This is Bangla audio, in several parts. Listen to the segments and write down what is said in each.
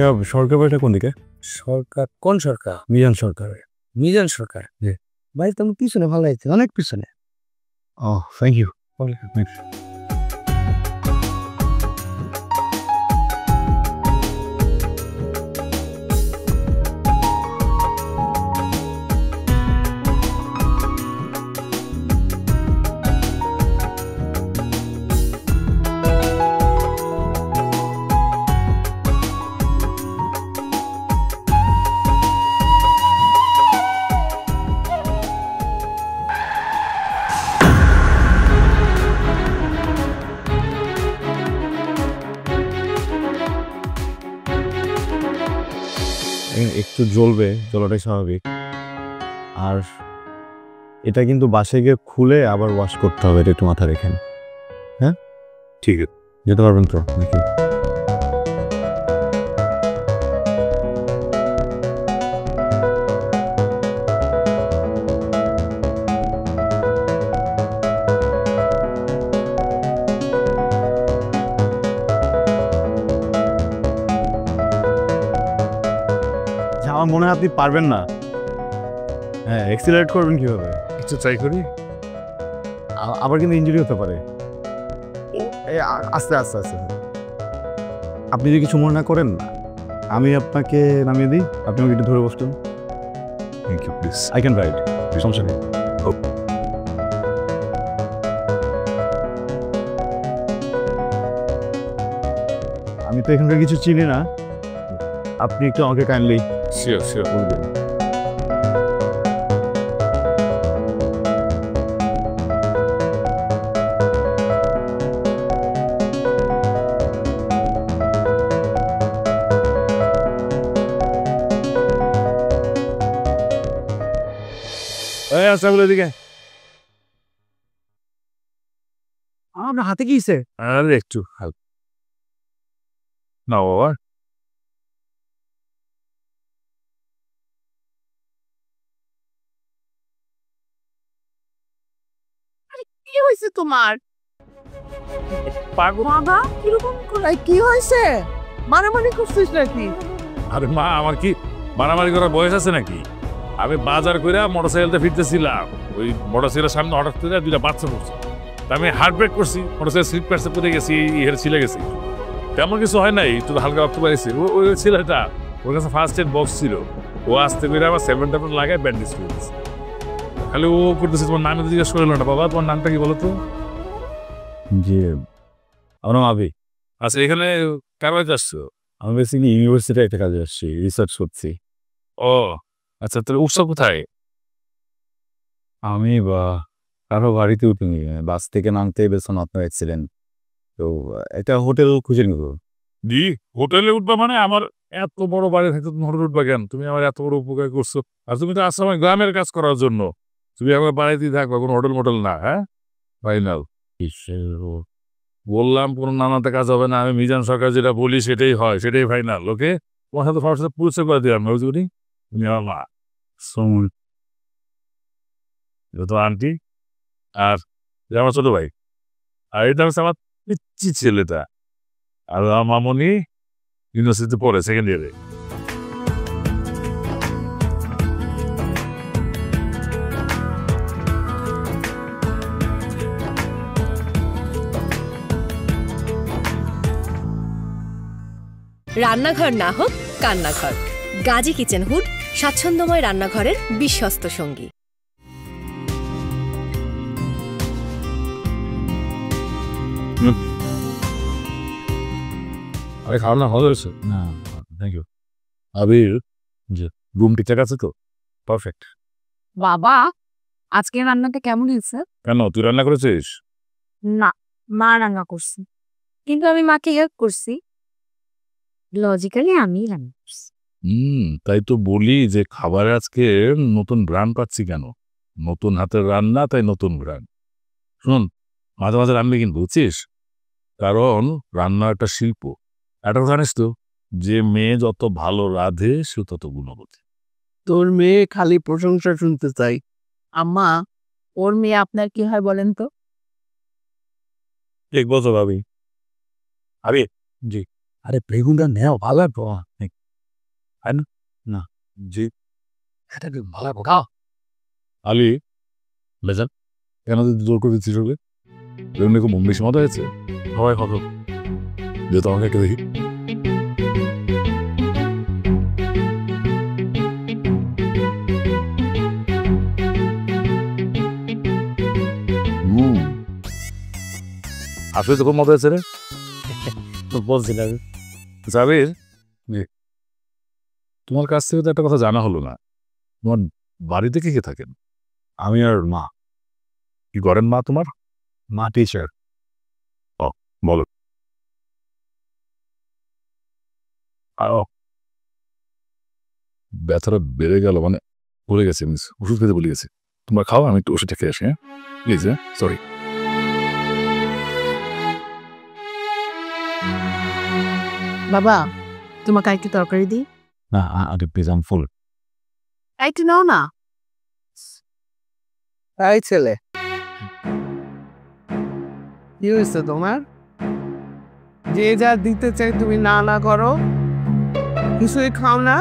ভাইয়া সরকার বাড়িটা কোন দিকে? সরকার কোন সরকার? মিজান সরকার। মিজান সরকার। জি। ভাই তুমি পিছনে ভালো আছে, অনেক পিছনে। Thank you. একটু জ্বলবে, জ্বলাটাই স্বাভাবিক। আর এটা কিন্তু বাসায় গিয়ে খুলে আবার ওয়াশ করতে হবে, এটা একটু মাথা রেখেন। হ্যাঁ ঠিক আছে, যেতে পারবেন তো নাকি? আমার মনে হয় আপনি পারবেন না। হ্যাঁ, এক্সিলারেট করবেন কিভাবে? একটু ট্রাই করি। আবার কিন্তু ইনজুরি হতে পারে। আস্তে আস্তে আস্তে। আপনি যদি কিছু মনে না করেন, আমি আপনাকে নামিয়ে দিই, আপনি আমাকে একটু ধরে বসতেন। Thank you, please. I can ride, সমস্যা নেই। আমি তো এখানকার কিছু চিনি না, আপনি একটু আমাকে কাইন্ডলি শিওর শিওর বলবেন। আসসালামু আলাইকুম। আপনার হাতে কি হইছে? আরে একটু হালকা না বাবা। কি হয়েছে তোমার? পাগল। বাবা কিরকম করে কি হয়েছে? মারামারি করছিস নাকি? আরে মা, আমার কি মারামারি করার বয়স আছে নাকি? আমি বাজার করে মোটরসাইকেলটা ফিরতেছিলাম, ওই মোটরসাইকেলের সামনে হঠাৎ করে দুইটা বাচ্চা পড়ছে। তা আমি হার্ট ব্রেক করছি, মোটরসাইকেল স্লিপ কাটছে, পড়ে গেছি, হের ছিলে গেছি। তেমন কিছু হয় নাই, একটু হালকা রক্ত পাইছি। ওই ছেলেটা, ওর কাছে ফার্স্ট এড বক্স ছিল, ও আসতে করে আমার 7 লাগায় ব্যান্ডেজ করে দিচ্ছে। খালি ও করতেছে, তোমার নামে তো জিজ্ঞেস করলো না। বাবা তোমার নামটা কি বলো তো? জি, আমার নাম আবি। আচ্ছা, এখানে কার বাড়িতে আসছো? আমি বেসিক্যালি ইউনিভার্সিটিতে একটা কাজে আসছি, রিসার্চ করছি। ও আচ্ছা, তাহলে উৎসব কোথায়? আমি কারো বাড়িতে উঠিনি, বাস থেকে নামতেই বেতন আপনার অ্যাক্সিডেন্ট। তো একটা হোটেল খুঁজে নিব। দি হোটেলে উঠবা মানে? আমার এত বড় বাড়ি থাকতে তুমি হোটেলে উঠবা কেন? তুমি আমার এত বড় উপকার করছো, আর তুমি তো আসছো আমার গ্রামের কাজ করার জন্য। তুমি আমার বাড়িতেই থাকবা, কোনো হোটেল মোটেল না। হ্যাঁ ফাইনাল। বললাম কোনো নানাতে কাজ হবে না, আমি মিজান সরকার যেটা বলি সেটাই হয়, সেটাই ফাইনাল। ওকে, তোমার সাথে সবার সাথে পরিচয় করে দিলাম, বুঝলি? তুমি আমার মা, তো আন্টি, আর আমার ছোট ভাই, আর এটা হচ্ছে আমার পিচ্চি ছেলেটা। আর আমার মামনি ইউনিভার্সিটিতে পড়ে, সেকেন্ড ইয়ারে। রান্নাঘর না হোক কান্নাঘর, গাজী কিচেন হুড স্বাচ্ছন্দ্যময় রান্নাঘরের বিশ্বস্ত সঙ্গী। আরে খাওয়া না ভালো হয়েছে? না, থ্যাংক ইউ। আবির, জি। রুম ঠিকঠাক আছে তো? পারফেক্ট। বাবা আজকে রান্নাটা কেমন হয়েছে? কেন, তুই রান্না করেছিস? না, মা রান্না করছে, কিন্তু আমি মাকে হেল্প করছি। লজিক্যালি আমি রান্না করছি। তাই তো বলি যে খাবারে আজকে নতুন ব্রান পাচ্ছি কেন? নতুন হাতের রান্না, তাই নতুন ব্রান। শুন, মাঝে মাঝে রান্না কিন্তু, বুঝছিস? কারণ রান্না একটা শিল্প। একটা কথা জানিস তো, যে মেয়ে যত ভালো রাঁধে সে তত গুণবতী। তোর মেয়ে খালি প্রশংসা শুনতে চাই। আম্মা, ওর মেয়ে আপনার কি হয় বলেন তো? ঠিক বলছো ভাবি। আরে জি। আরে বেগুনটা নেও ভালো লাগবো না জি এটা ভালো লাগবো খাও আলি বেজান কেন জোর করে দিচ্ছিস ওকে বেগুন খুব বেশি মজা হয়েছে হয় কত যেহেতু আমাকে একটা দেখি আসলে তো খুব মজা হয়েছে রে তো বলছিলাম জাবির তোমার কাছ থেকে তো একটা কথা জানা হলো না তোমার বাড়িতে কে কে থাকেন আমি আর মা কি করেন মা তোমার মা টিচার বলো ব্যথাটা বেড়ে গেল মানে ভুলে গেছি মিস ওষুধ খেতে ভুলে গেছি তোমরা খাও আমি একটু ওষুধটা খেয়ে আসি হ্যাঁ প্লিজ হ্যাঁ সরি বাবা তোমাকে একটু তরকারি দিই না আগে প্লিজ আম ফুল একটু নাও না তাই ছেলে কি হয়েছে তোমার যে যা দিতে চাই তুমি না না করো কিছুই খাও না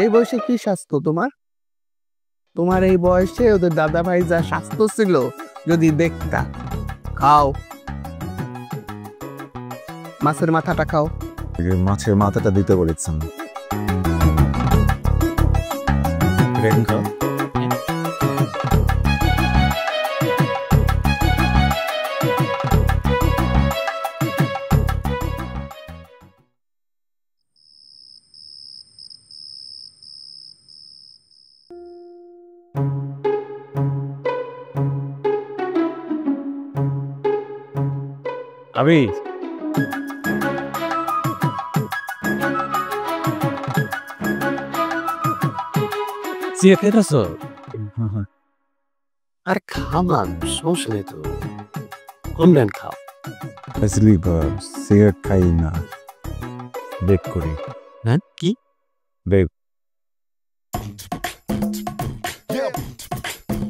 এই বয়সে কি স্বাস্থ্য তোমার তোমার এই বয়সে ওদের দাদা ভাই যা স্বাস্থ্য ছিল যদি দেখতা খাও মাছের মাথাটা খাও মাছের মাথাটা দিতে বলেছেন খাও আমি চিয়ে খেতেছ আর খাবার সমস্যা নেই তো কোন ব্যান্ড খাও অ্যাকচুয়ালি সিগারেট খাই না বেক করি হ্যাঁ কি বেক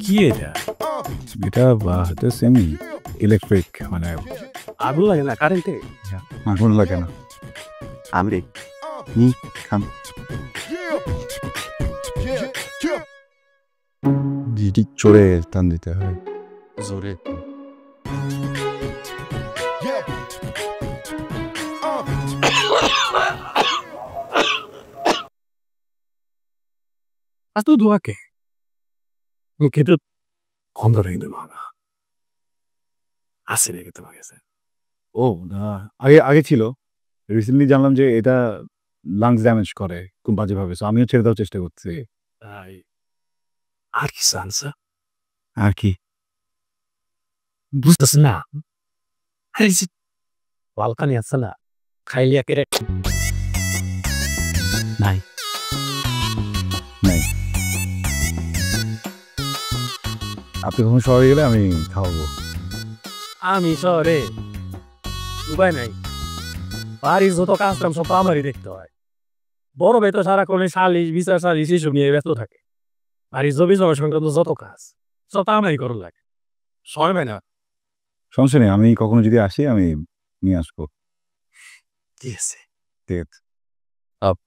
কি এটা এটা হয়তো সেমি ইলেকট্রিক মানে আগুন লাগে না কারেন্টে আগুন লাগে না আমি খান যেটি চড়ে টান দিতে হয় জোরে আজ তো দোয়াকে খেতে বন্ধ রেখে দেবো না আসে রেখে তোমার কাছে ও আগে আগে ছিল রিসেন্টলি জানলাম যে এটা লাংস ড্যামেজ করে খুব বাজেভাবে সো আমিও ছেড়ে দেওয়ার চেষ্টা করছি তাই আর কি সানসা আর কি বুঝতেছ না বালকানি আছে না খাইলিয়া কেড়ে নাই নাই আপনি কখন শহরে গেলে আমি খাওয়াবো আমি শহরে উপায় নাই বাড়ির যত কাজ কাম সব আমারই দেখতে হয় বড় ভাই তো সারাক্ষণ সালিশ বিচার সালিশ এসব নিয়ে ব্যস্ত থাকে বাড়ির জমি জমা সংক্রান্ত যত কাজ সব আমারই করুন লাগে সময় পাই না সমস্যা নেই আমি কখনো যদি আসি আমি নিয়ে আসবো ঠিক আছে ঠিক আছে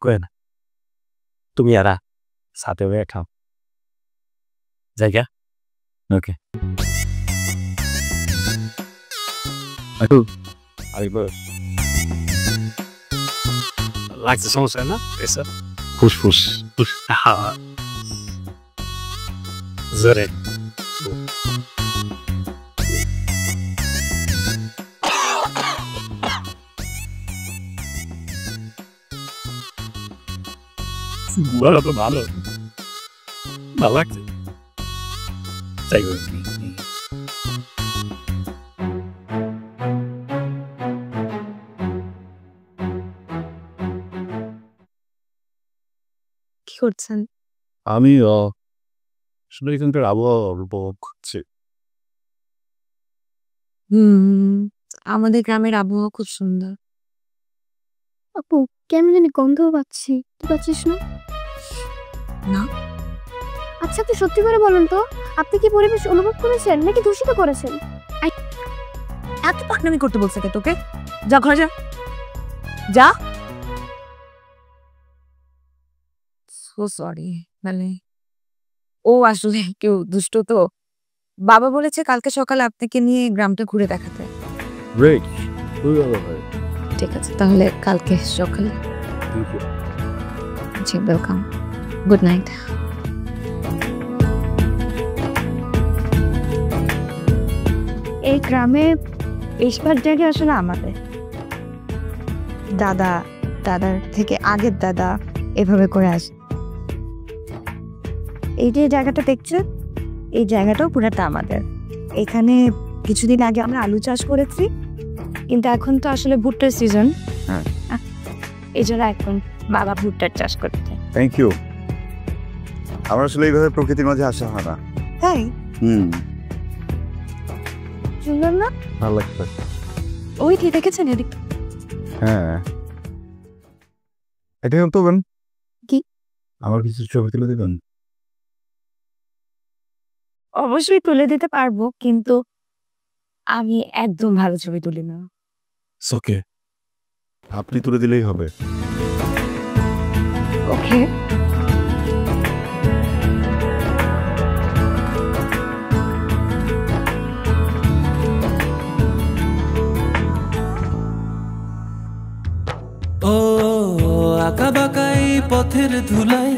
কয়ে না তুমি আর সাথে হয়ে খাও জায়গা ওকে লাগছে সমস্যা না এসব ফুসফুস জোরে ভালো তো ভালো ভালো লাগছে তাই কি করছেন? আমি আসলে এখানকার আবহাওয়া উপভোগ করছি আমাদের গ্রামের আবহাওয়া খুব সুন্দর। আপু কেমন জানি গন্ধ পাচ্ছি, তুই পাচ্ছিস না? না। আচ্ছা আপনি সত্যি করে বলেন তো, আপনি কি পরিবেশ অনুভব করেছেন নাকি দূষিত করেছেন? এত পাকনামি করতে বলছে কে তোকে? যা ঘরে যা। যা। সো সরি, মানে ও আসলে কেউ দুষ্ট তো। বাবা বলেছে কালকে সকালে আপনাকে নিয়ে গ্রামটা ঘুরে দেখাতে। গ্রেট। ঠিক আছে, তাহলে কালকে সকালে। জি, ওয়েলকাম। Good night. এই গ্রামে বেশিরভাগ জায়গায় আসলে আমাদের দাদার থেকে আগের দাদা এভাবে করে আসে। এই যে জায়গাটা দেখছেন, এই জায়গাটাও পুরাটা আমাদের। এখানে কিছুদিন আগে আমরা আলু চাষ করেছি, কিন্তু এখন তো আসলে ভুট্টার সিজন। এই জন্য এখন বাবা ভুট্টার চাষ করতে। Thank you. আমার আসলে এইভাবে প্রকৃতির মাঝে আসা হয় না। তাই সুন্দর না? ভালো লাগছে। ওই কি দেখেছেন এদিক? হ্যাঁ, এটা তো বেন কি? আমার কিছু ছবি তুলে দিবেন? অবশ্যই তুলে দিতে পারবো, কিন্তু আমি একদম ভালো ছবি তুলি না। ওকে, আপনি তুলে দিলেই হবে। ওকে। ও আঁকা বাঁকা এই পথের ধুলায়,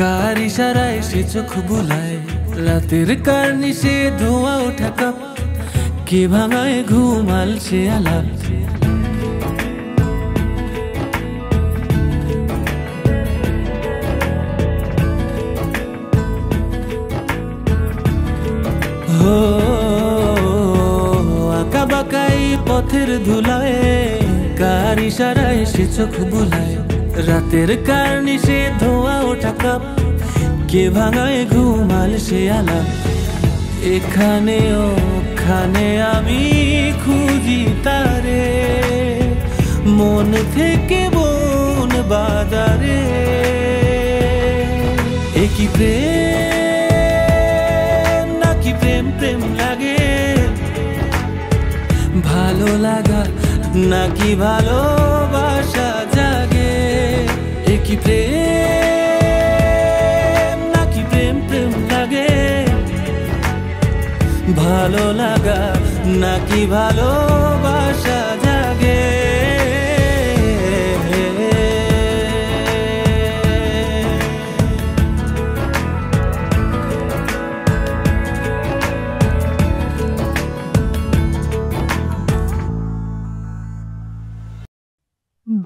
কার ইশারায় সে চোখ বুলায়, রাতের কার্নিশে ধোঁয়া ওঠা কাপ, কে ভাঙায় ঘুমাল সে আলাপ। ও আঁকা বাঁকা এই পথের ধুলায়, কার ইশারায় সে চোখ বুলায়, রাতের কার্নিশে ধোঁয়া ওঠা কাপ, কে ভাঙায় ঘুমাল সে আলাপ। এখানে ওখানে আমি খুঁজি তারে, মন থেকে বন বাজারে। একই প্রেম নাকি প্রেম প্রেম লাগে, ভালো লাগা নাকি ভালোবাসা জাগে। একই প্রেম নাকি প্রেম প্রেম লাগে, ভালো লাগা নাকি ভালোবাসা জাগে।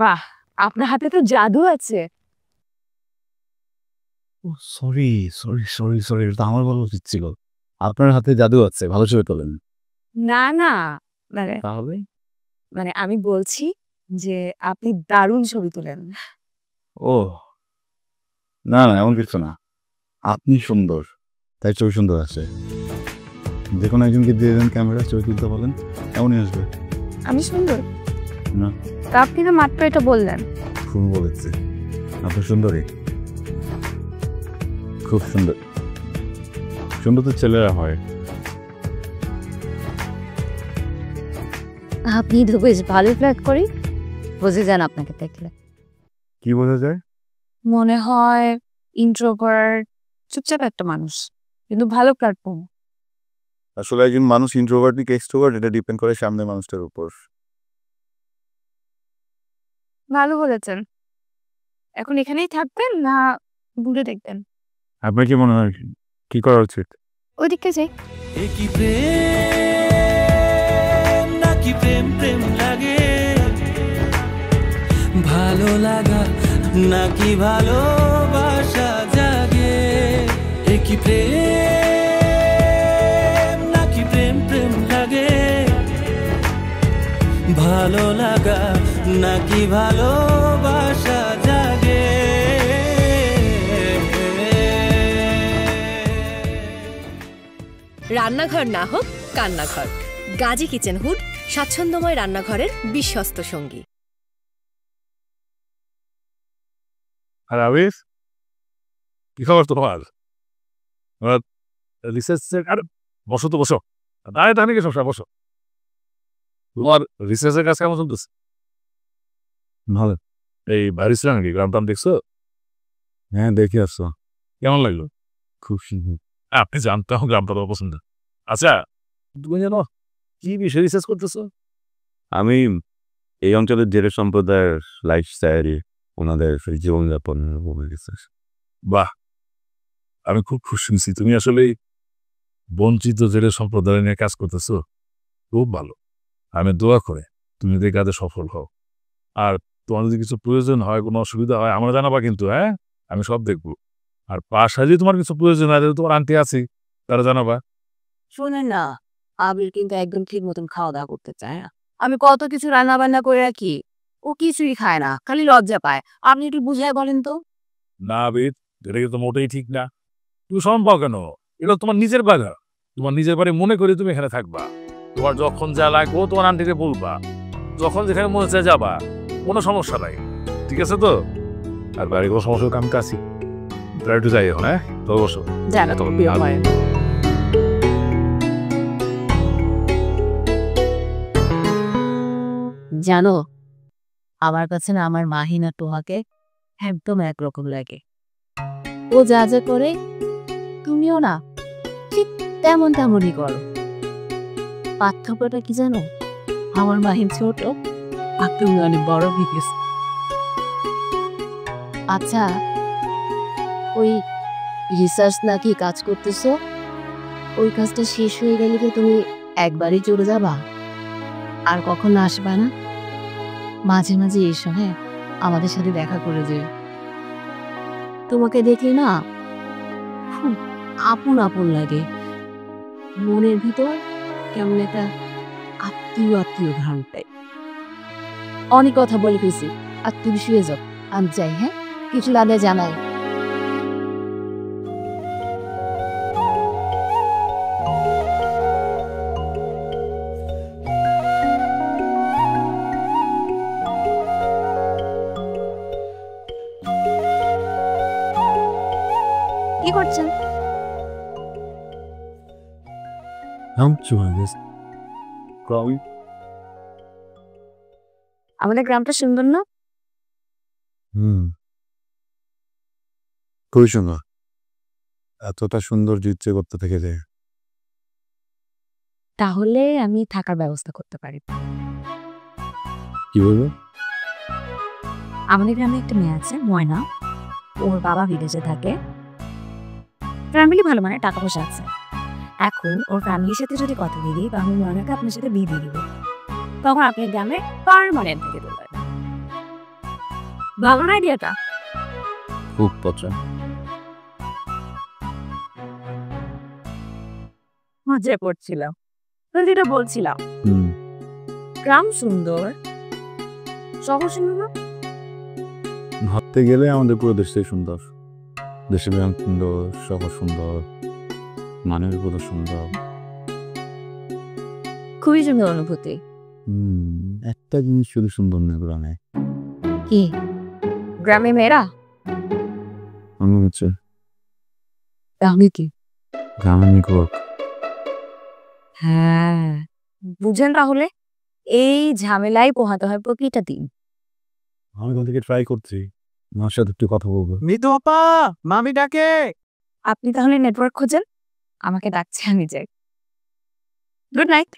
বাহ, আপনার হাতে তো জাদু আছে। সরি সরি সরি সরি, এটা আমার বলা উচিত ছিল। আপনার হাতে জাদু আছে, ভালো ছবি তোলেন। না না, মানে তাহলে মানে আমি বলছি যে আপনি দারুণ ছবি তোলেন। ও না না, এমন কিছু না, আপনি সুন্দর তাই ছবি সুন্দর আসে। যে কোনো একজনকে দিয়ে দেন ক্যামেরা, ছবি তুলতে বলেন, এমনই আসবে। আমি সুন্দর না, তা আপনি তো মাত্র এটা বললেন। খুব বলেছে, আপনি সুন্দরী, খুব সুন্দর। সুন্দর তো ছেলেরা হয়। আপনি তো বেশ ভালো ফ্ল্যাট করি, বুঝে যান আপনাকে দেখলে। কি বোঝা যায়? মনে হয় ইন্ট্রোভার্ট, চুপচাপ একটা মানুষ, কিন্তু ভালো প্ল্যাটফর্ম। আসলে একজন মানুষ ইন্ট্রোভার্ট নাকি এক্সট্রোভার্ট এটা ডিপেন্ড করে সামনের মানুষটার উপর। ভালো বলেছেন। এখন এখানেই থাকবেন না ঘুরে দেখবেন? আপনার কি মনে হয় কি করা উচিত? ওইদিকে যাই। একই প্রেম নাকি প্রেম প্রেম লাগে, ভালো লাগা নাকি ভালোবাসা জাগে। একই প্রেম নাকি প্রেম প্রেম লাগে, ভালো লাগা নাকি ভালোবাসা জাগে। রান্নাঘর না হোক কান্নাঘর, গাজী কিচেন হুড স্বাচ্ছন্দ্যময় রান্নাঘরের বিশ্বস্ত সঙ্গী। আর আবির, কি খবর তোমার? রিসার্চের আর বসো তো বসো, দাঁড়িয়ে তাহলে কি সমস্যা, বসো। তোমার রিসার্চের কাজ কেমন চলতেছে? ভালো। এই বাইরে ছিল নাকি গ্রাম টাম দেখছো? হ্যাঁ দেখে আসছো। কেমন লাগলো? খুব সুন্দর। আপনি জানতাম গ্রামটা তো পছন্দ। আচ্ছা তুমি জানো কি বিষয় রিসার্চ করতেছো? আমি এই অঞ্চলের জেলে সম্প্রদায়ের লাইফস্টাইল, ওনাদের জীবনযাপন। বাহ, আমি খুব খুশি হয়েছি তুমি আসলে বঞ্চিত জেলে সম্প্রদায় নিয়ে কাজ করতেছো। খুব ভালো। আমি দোয়া করে তুমি এই কাজে সফল হও। আর তোমার যদি কিছু প্রয়োজন হয়, কোনো অসুবিধা হয় আমরা জানাবা কিন্তু। হ্যাঁ, আমি সব দেখবো। আর পাশে যদি তোমার কিছু প্রয়োজন হয়, তোমার আন্টি আছি, তারা জানাবা। শোনেন না, আবির কিন্তু একদম ঠিক মতন খাওয়া দাওয়া করতে চায় না। আমি কত কিছু রান্না বান্না করে রাখি, ও কিছুই খায় না, খালি লজ্জা পায়। আপনি একটু বুঝায় বলেন তো। না আবির, এটা কিন্তু মোটেই ঠিক না। তুমি শরম পাও কেন? এটা তোমার নিজের বাগা, তোমার নিজের বাড়ি মনে করে তুমি এখানে থাকবা। তোমার যখন যা লাগবে তোমার আন্টিকে বলবা, যখন যেখানে মনে চায় যাবা, কোনো সমস্যা নাই। ঠিক আছে তো? আর বাড়ি কোনো সমস্যা আমি কাছি, তারা একটু যাই এখন। হ্যাঁ, তো বসো। জানা তো বিয়ে হয়। জানো, আমার কাছে না আমার মাহিনা টোহাকে একদম একরকম লাগে। ও যা যা করে তুমিও না ঠিক তেমনই করো। পার্থক্যটা কি জানো? আমার মাহিন ছোট আর তুমি অনেক বড় হয়ে গেছো। আচ্ছা, ওই রিসার্চ নাকি কাজ করতেছো, ওই কাজটা শেষ হয়ে গেলে কি তুমি একবারই চলে যাবা? আর কখনো আসবা না? মাঝে মাঝে এসো, হ্যাঁ, আমাদের সাথে দেখা করে যে। তোমাকে দেখলে না খুব আপন আপন লাগে, মনের ভিতর কেমন একটা আত্মীয় ঘ্রাণ পাই। অনেক কথা বলে ফেলছি, আর তুমি শুয়ে যাও, আমি যাই। হ্যাঁ, কিছু লাগলে জানাই। কি করছেন? আমাদের গ্রামটা সুন্দর না? খুবই সুন্দর। এতটা সুন্দর ইচ্ছে করতে থেকে যায়। তাহলে আমি থাকার ব্যবস্থা করতে পারি। কি বলবো? আমাদের গ্রামে একটা মেয়ে আছে, ময়না। ওর বাবা বিদেশে থাকে, ফ্যামিলি ভালো, মানে টাকা পয়সা আছে। এখন ওর ফ্যামিলির সাথে যদি কথা দিয়ে দিই, তাহলে ময়নাকে আপনার সাথে বিয়ে দিয়ে দিব। তখন আপনি গ্রামে পার্মানেন্ট থেকে দেবেন। ভালো না আইডিয়াটা? খুব পছন্দ। মজা করছিলাম, যেটা বলছিলাম গ্রাম সুন্দর, শহর সুন্দর না? ভাবতে গেলে আমাদের পুরো দেশটাই সুন্দর। দেশের গ্রাম সুন্দর, শহর সুন্দর, মানুষের পুরো সুন্দর। খুবই সুন্দর অনুভূতি। একটা জিনিস শুধু সুন্দর না গ্রামে। কি? গ্রামে মেয়েরা? আমি হচ্ছে গ্রামে কি? গ্রামে নেটওয়ার্ক। হ্যাঁ, বুঝেন তাহলে এই ঝামেলায় পোহাতে হয় প্রতিটা দিন। আমি কোন থেকে ট্রাই করছি, আমার সাথে একটু কথা বলবো। মিতু আপা, মামি ডাকে। আপনি তাহলে নেটওয়ার্ক খোঁজেন, আমাকে ডাকছে, আমি যাই। Good night.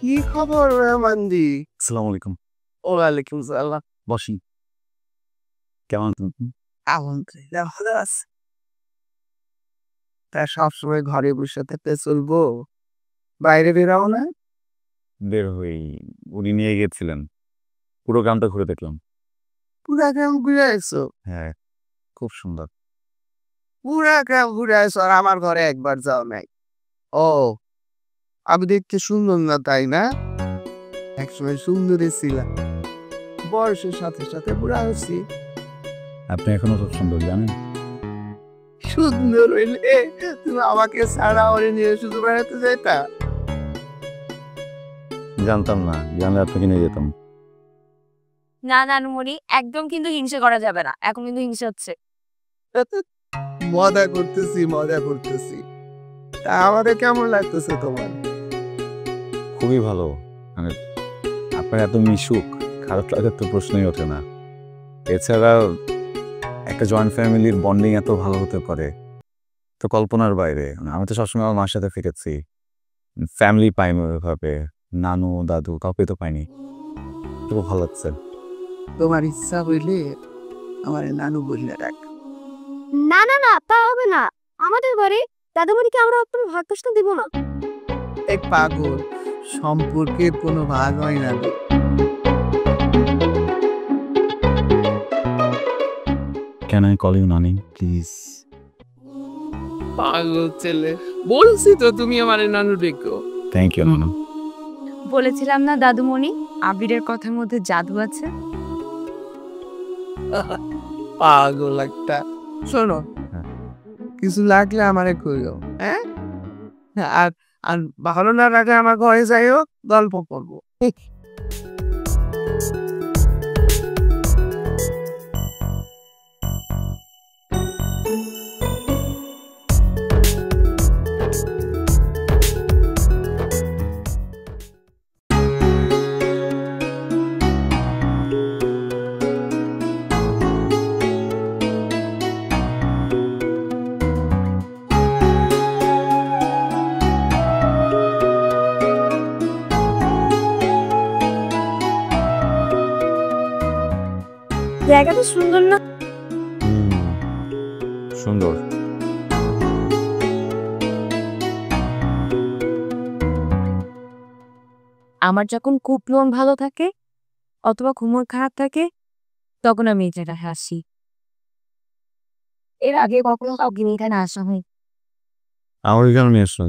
কি খবর রহমানদি? আসসালামু আলাইকুম। ওয়ালাইকুম সালাম। বসি। কেমন তুমি? আলহামদুলিল্লাহ ভালো আছে। তা সবসময় ঘরে বসে থাকতে চলবো? বাইরে বেরাও না? বের হই, উনি নিয়ে গেছিলেন, পুরো গ্রামটা ঘুরে দেখলাম। পুরা গ্রাম ঘুরে আসছো? হ্যাঁ, খুব সুন্দর। পুরা গ্রাম ঘুরে আসছো আর আমার ঘরে একবার যাও নাই? ও, আমি দেখতে সুন্দর না তাই না? একসময় সুন্দরী ছিলাম, বয়সের সাথে সাথে বুড়া হচ্ছি। আপনি এখনো খুব সুন্দর, জানেন? সুন্দর হইলে তুমি আমাকে ছাড়া ওরে নিয়ে শুধু বেড়াতে যেতা? জানতাম না, জানলে আপনাকে নিয়ে যেতাম। না নানুমণি, একদম কিন্তু হিংসে করা যাবে না, এখন কিন্তু হিংসে হচ্ছে। মজা করতেছি তা আমাদের কেমন লাগতেছে তোমার? খুবই ভালো, মানে আপনার এত মিশুক, খারাপ লাগার তো প্রশ্নই ওঠে না। এছাড়া একটা জয়েন্ট ফ্যামিলির বন্ডিং এত ভালো হতে পারে তো কল্পনার বাইরে। আমি তো সবসময় আমার মার সাথে ফিরেছি, ফ্যামিলি পাইনি ওইভাবে, নানু দাদু কাউকে তো পাইনি। খুব ভালো লাগছে। তোমার ইচ্ছা হইলে আমার নানু বললে ডাক। না না না, তা হবে না। আমাদের বাড়ি দাদামণিকে আমরা আপনার ভাগ কষ্ট দিব না। এক পাগল, সম্পর্কের কোনো ভাগ হয় না। Can I call you Nani, please? পাগল ছেলে, বলছি তো তুমি আমার নানু ডেকো। Thank you, Nana. বলেছিলাম না দাদুমণি, আবিরের কথার মধ্যে জাদু আছে। পাগল একটা। শোনো, কিছু লাগলে আমারে কইও, হ্যাঁ? আর আর ভালো না লাগে আমার ঘরে যাইও, গল্প করবো। জায়গাটা সুন্দর না? সুন্দর। আমার যখন খুব মন ভালো থাকে অথবা ঘুমোর খারাপ থাকে তখন আমি এই জায়গায় হাসি। এর আগে কখনো কাউকে নিয়ে এখানে আসা হয়? আমার এখানে নিয়ে আসলাম,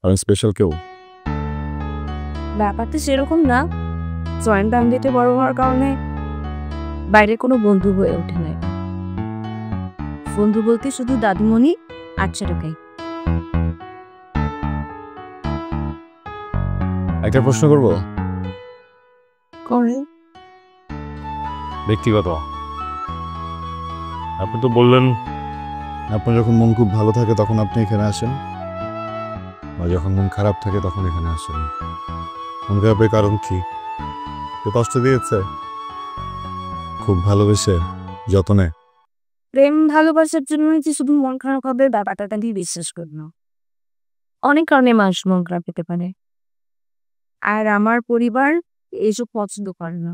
আমি স্পেশাল কেউ। ব্যাপারটা সেরকম না, জয়েন্ট ফ্যামিলিতে বড় হওয়ার কারণে বাইরে কোনো বন্ধু হয়ে ওঠে নাই। বন্ধু বলতে শুধু দাদুমণি আর ছেড়কাই। একটা প্রশ্ন করব? করে ব্যক্তিগত। আপনি তো বললেন আপনার যখন মন খুব ভালো থাকে তখন আপনি এখানে আসেন, আর যখন মন খারাপ থাকে তখন এখানে আসেন। মন খারাপের কারণ কি? কষ্ট দিয়েছে, খুব ভালোবেসে যতনে। প্রেম ভালোবাসার জন্য যে শুধু মন খারাপ হবে ব্যাপারটা দিয়ে বিশ্বাস করি না। অনেক কারণে মানুষ মন খারাপ পেতে পারে, আর আমার পরিবার এইসব পছন্দ করে না।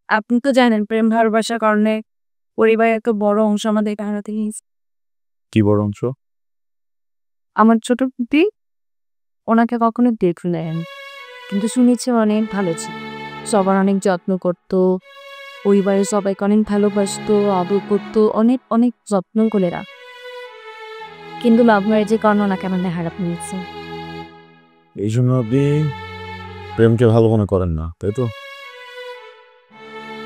আপনি তো জানেন প্রেম ভালোবাসার কারণে পরিবারের একটা বড় অংশ আমাদের হারাতে গিয়েছে। কি বড় অংশ? আমার ছোট পুতি, ওনাকে কখনো দেখে নেন, কিন্তু শুনেছি অনেক ভালো ছিল, সবার অনেক যত্ন করতো, পরিবারের সবাইকে অনেক ভালোবাসতো, আদর করতো, অনেক অনেক যত্ন করে রাখ। কিন্তু লাভ ম্যারেজের কারণে ওনাকে আমার হারাপ নিয়েছে। এই জন্য আপনি প্রেমকে ভালো মনে করেন না, তাই তো?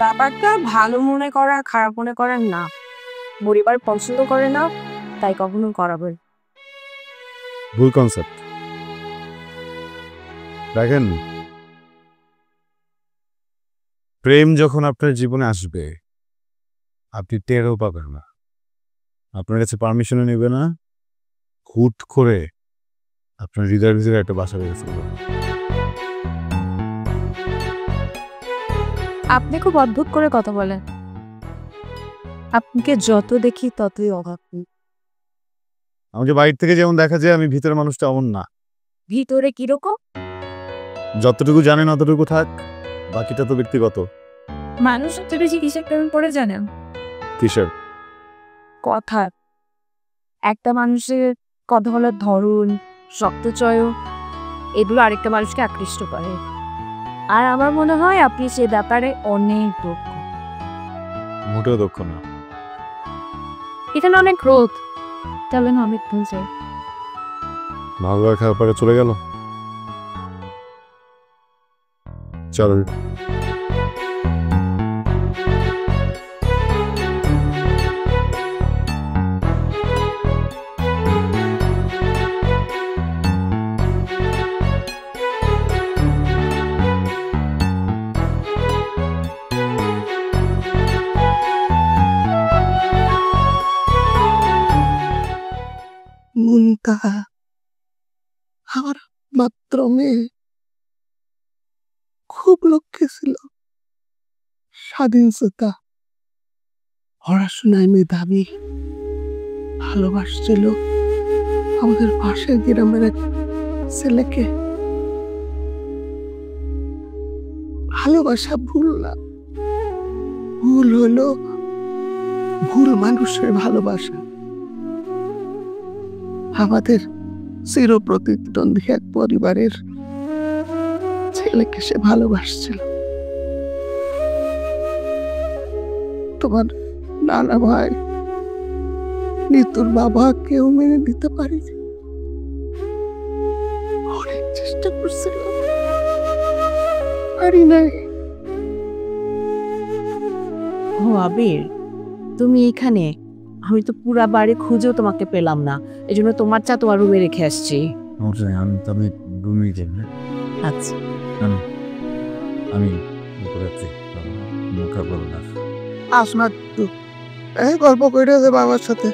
ব্যাপারটা ভালো মনে করা খারাপ মনে করার না, পরিবার পছন্দ করে না তাই কখনো করাবে। ভুল কনসেপ্ট। দেখেন, প্রেম যখন আপনার জীবনে আসবে আপনি টেরও পাবেন না, আপনার কাছে পারমিশনও নেবে না, হুট করে আপনার হৃদয়ের ভিতরে একটা বাসা বেড়ে ফেলবে। আপনি খুব অদ্ভুত করে কথা বলেন, আপনাকে যত দেখি ততই অভাব। আমাকে বাইরে থেকে যেমন দেখা যায় আমি ভিতরে মানুষটা এমন না। ভিতরে কিরকম? যতটুকু জানেন অতটুকু থাক, বাকিটা তো ব্যক্তিগত। মানুষ সবচেয়ে বেশি কিসের প্রেমে পড়ে জানেন? কিসের? কথা। একটা মানুষের কথা বলার ধরন, শব্দচয়, এগুলো আরেকটা মানুষকে আকৃষ্ট করে। আর আমার মনে হয় আপনি সে ব্যাপারে অনেক দক্ষ। মোটেও দক্ষ না। এখানে অনেক রোদ, তাহলে না অনেক ভুলছে। ভালো আর খারাপ পরে চলে গেল। চল। একমাত্র মেয়ে, খুব লক্ষ্যে ছিল, স্বাধীনতা, পড়াশোনায় মেধাবী, ভালোবাসছিল আমাদের পাশের গ্রামের এক ছেলেকে। ভালোবাসা ভুল না, ভুল হলো ভুল মানুষের ভালোবাসা। আমাদের চিরপ্রতিদ্বন্দ্বী এক পরিবারের ছেলেকে সে ভালোবাসছিল। তোমার নানা ভাই, নিতুর বাবা কেউ মেনে নিতে পারেনি। অনেক চেষ্টা করছিল, পারি নাই। ও আবির, তুমি এখানে? আমি তো পুরা বাড়ি খুঁজেও তোমাকে পেলাম না, এই জন্য তোমার চা তোমার রুমে রেখে আসছি। আমি তো আমি রুমে যাই না, আচ্ছা, আমি উপরে আছি, মুখা করবো না। আস না তো, এই গল্প করে দে বাবার সাথে।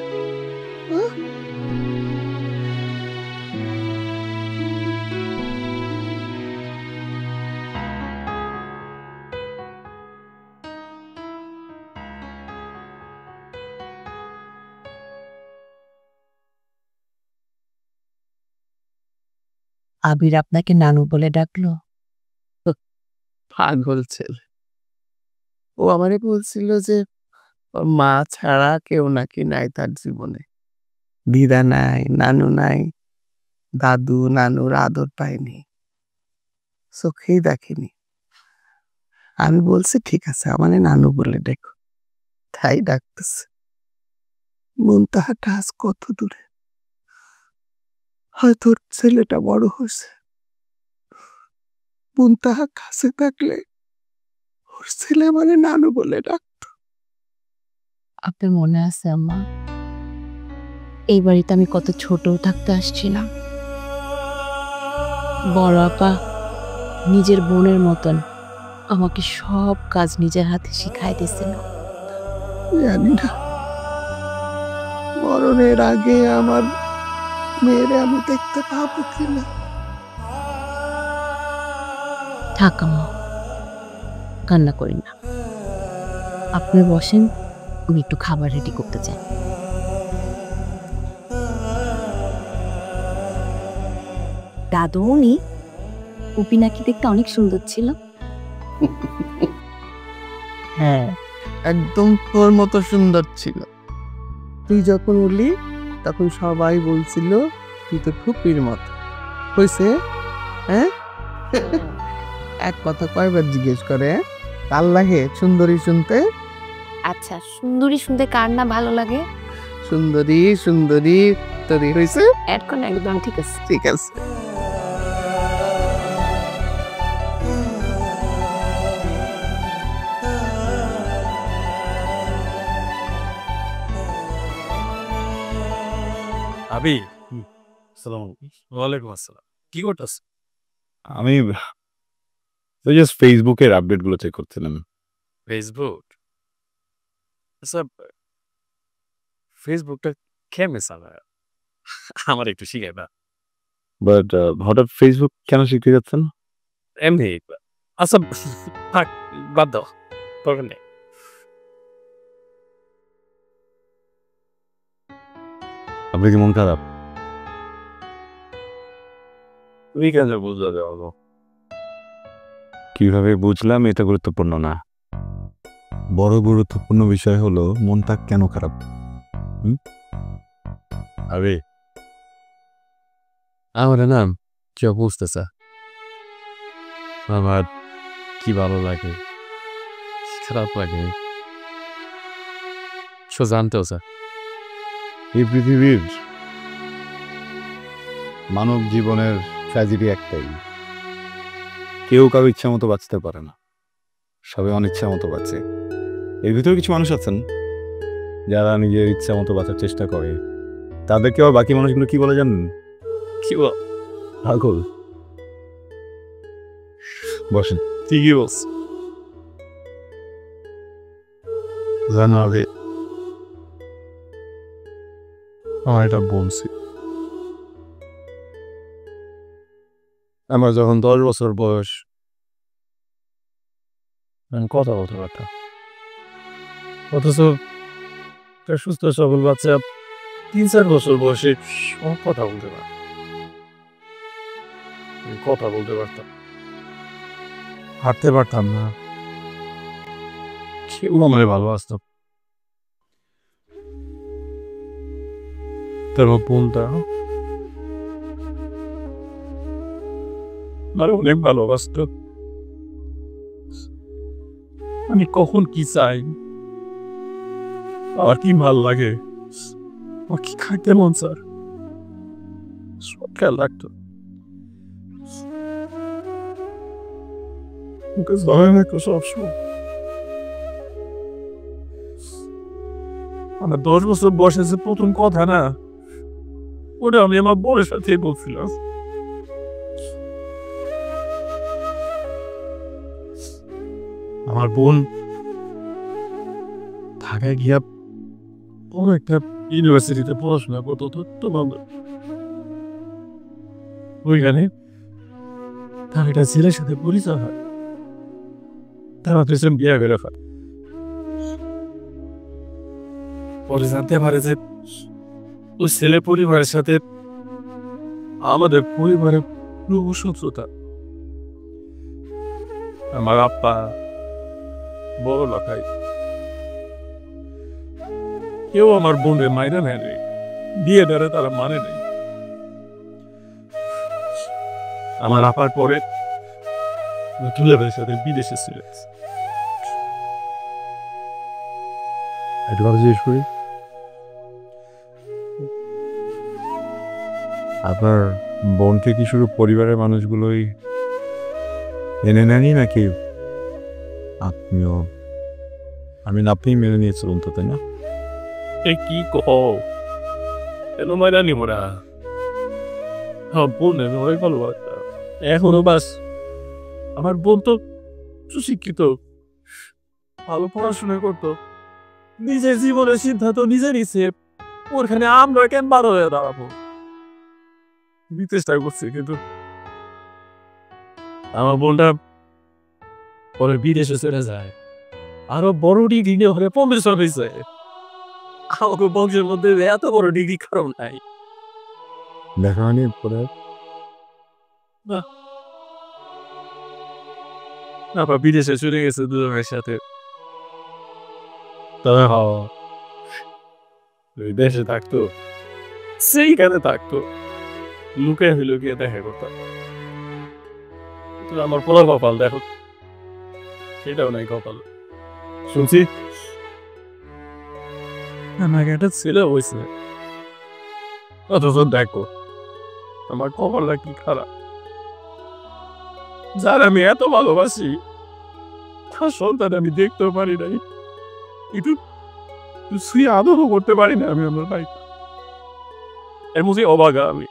আবির আপনাকে নানু বলে ডাকলো? পাগল ছেলে, ও আমারে বলছিল যে ওর মা ছাড়া কেউ নাকি নাই তার জীবনে, দিদা নাই, নানু নাই, দাদু নানুর আদর পায়নি, চোখেই দেখেনি। আমি বলছি ঠিক আছে, আমারে নানু বলে দেখো, তাই ডাকতেছে। মন তাহাটা আজ কত দূরে, হয়তো ওর ছেলেটা বড় হয়েছে, মন তাহা কাছে থাকলে ওর ছেলে মানে নানু বলে ডাকতো। আপনার মনে আছে আম্মা, এই বাড়িতে আমি কত ছোট থাকতে আসছিলাম, বড় আপা নিজের বোনের মতন আমাকে সব কাজ নিজের হাতে শিখাই দিয়েছিল। জানি না মরণের আগে আমার মেয়েরে আমি দেখতে পাবো কিনা। থাক আম্মা, কান্না করি না, আপনি বসেন, আমি একটু খাবার রেডি করতে চাই। দাদুমণি, উপি নাকি দেখতে অনেক সুন্দর ছিল। হ্যাঁ, একদম তোর মতো সুন্দর ছিল। তুই যখন উঠলি তখন সবাই বলছিল তুই তো খুপির মতো হয়েছে। হ্যাঁ, এক কথা কয়বার জিজ্ঞেস করে কার লাগে সুন্দরী শুনতে? আচ্ছা, সুন্দরী শুনতে কার না ভালো লাগে? সুন্দরী সুন্দরী তোরই হয়েছে। এখন একদম ঠিক আছে। ঠিক আছে। আবি, আসসালামু আলাইকুম। ওয়ালাইকুম আসসালাম। কি করতেছ? আমি জাস্ট ফেসবুকের আপডেটগুলো চেক করছিলাম। ফেসবুক? আচ্ছা, ফেসবুকটা কেমনে চালায়? আমার একটু শিখাই না। বাট হঠাৎ ফেসবুক কেন শিখতে যাচ্ছেন? এমনি। আচ্ছা, থাক, বাদ দাও, দরকার নেই। আপনি কি মন খারাপ? তুমি কেন বুঝতে পারো? কিভাবে বুঝলাম এটা গুরুত্বপূর্ণ না, বড় গুরুত্বপূর্ণ বিষয় হলো মনটা কেন খারাপ। আরে আমার নাম কেউ বুঝতেছে, আমার কি ভালো লাগে, খারাপ লাগে, সো জানতেও স্যার। এই পৃথিবীর মানব জীবনের ট্র্যাজেডি একটাই, কেউ কারো ইচ্ছা মতো বাঁচতে পারে না, সবাই অনিচ্ছা মতো বাঁচে। এর ভিতরে কিছু মানুষ আছেন যারা নিজের ইচ্ছা মতো বাঁচার চেষ্টা করে, তাদেরকে আবার বাকি মানুষগুলো কি বলে জানেন? কি বল? পাগল। বসেন। ঠিকই বলছ। জানো আগে আমার এটা বলছি, আমার যখন 10 বছর বয়স আমি কথা বলতে পারতাম, অথচ একটা সুস্থ সবল বাচ্চা 3-4 বছর বয়সে সব কথা বলতে পারে। আমি কথা বলতে পারতাম, হাঁটতে পারতাম না, কেউ আমাকে ভালোবাসত। তার বোনটা আর অনেক ভালোবাসত। আমি কখন কি চাই, আমার কি ভাল লাগে, আমার কি খাইতে মন স্যার, সব খেয়াল রাখতো। ওকে ধরে রাখতো সবসময়। আমার 10 বছর বয়সে যে প্রথম কথা না, ওটা আমি আমার বোনের সাথে বলছিলাম। আমার বোন ঢাকায় গিয়া বড় একটা ইউনিভার্সিটিতে পড়াশোনা করতো, তো ভালো। ওইখানে তার একটা ছেলের সাথে পরিচয় হয়, তারা পেছন বিয়ে করে ফেলে। পরে জানতে পারে যে ওই ছেলে পরিবারের সাথে আমাদের পরিবারের পুরো শত্রুতা। আমার আব্বা বড় লাখাই, কেউ আমার বোনের মাইরা নেয় নেই, বিয়ে ধরে তারা মানে নেই। আমার আপার পরে দুলাভাইয়ের সাথে বিদেশে ছিল। একটু কথা জিজ্ঞেস করি, আপনার বোনকে কি শুধু পরিবারের মানুষগুলোই এনে নেয়নি নাকি আপনিও? আপনি মেনে নিয়েছিলেন তো, তাই না? এ কি কো এলো মাইরা নিব না, বোন অনেক ভালোবাসা এখনো। বাস আমার বোন তো সুশিক্ষিত, ভালো পড়াশোনা করতো, নিজের জীবনের সিদ্ধান্ত নিজে নিছে। ওখানে আমরা কেন বারো হয়ে দাঁড়াবো? চেষ্টা করছি, কিন্তু আমার বোনটা পরে বিদেশে চলে যায়, আরো বড় ডিগ্রি নিয়ে ওখানে প্রফেসর হয়েছে। আমাকে বংশের মধ্যে এত বড় ডিগ্রি কারণ নাই। দেখা হয়নি পরে? আবার বিদেশে চলে গেছে দুজনের সাথে। তবে দেশে থাকতো, সেইখানে থাকতো, লুকে লুকিয়ে দেখা করতাম। আমার পোলার কপাল দেখো, সেটাও নাই কপাল। শুনছি আমাকে একটা ছেলে হয়েছে, অথচ দেখো আমার কপালটা কি খারাপ। যার আমি এত ভালোবাসি তার সন্তান আমি দেখতেও পারি নাই, একটু শুয়ে আদরও করতে পারি না আমি আমার ভাই। এর মধ্যে অবাগা আমি।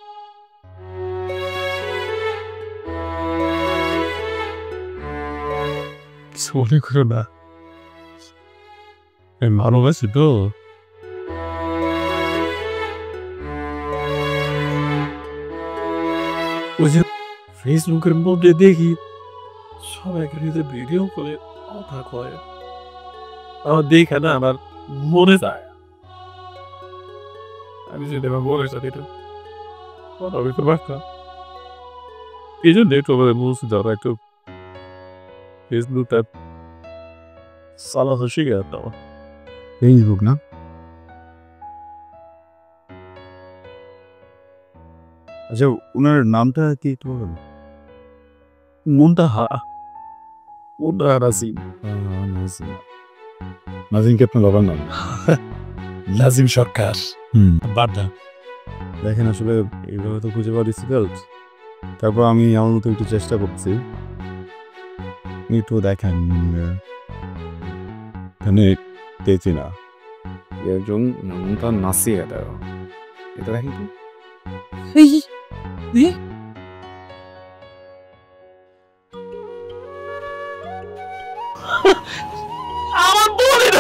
কিছু মনে করো না, আমি ভালোবাসি তো। ওই যে ফেসবুকের মধ্যে দেখি সবাই ভিডিও করে কথা কয়, আমার দেখে না আমার মনে যায় আমি যদি আমার বোনের সাথে কথা বলতে পারতাম। এই জন্য একটু বলছি ধরো একটু ফেসবুকটা চালাতে শিখে যেতাম। ফেসবুক না? আচ্ছা, ওনার নামটা কি একটু বলবেন? মুনতাহা নাজিম। নাজিম কি আপনার বাবার নাম? নাজিম সরকার। বাড্ডা। দেখেন আসলে এইভাবে তো খুঁজে পাওয়া ডিফিকাল্ট, তারপর আমি আমার মতো একটু চেষ্টা করছি। একটু দেখেন এখানে পেয়েছি না, একজন নামটা নাসি, এটা দেখেন তো। আমার বোনের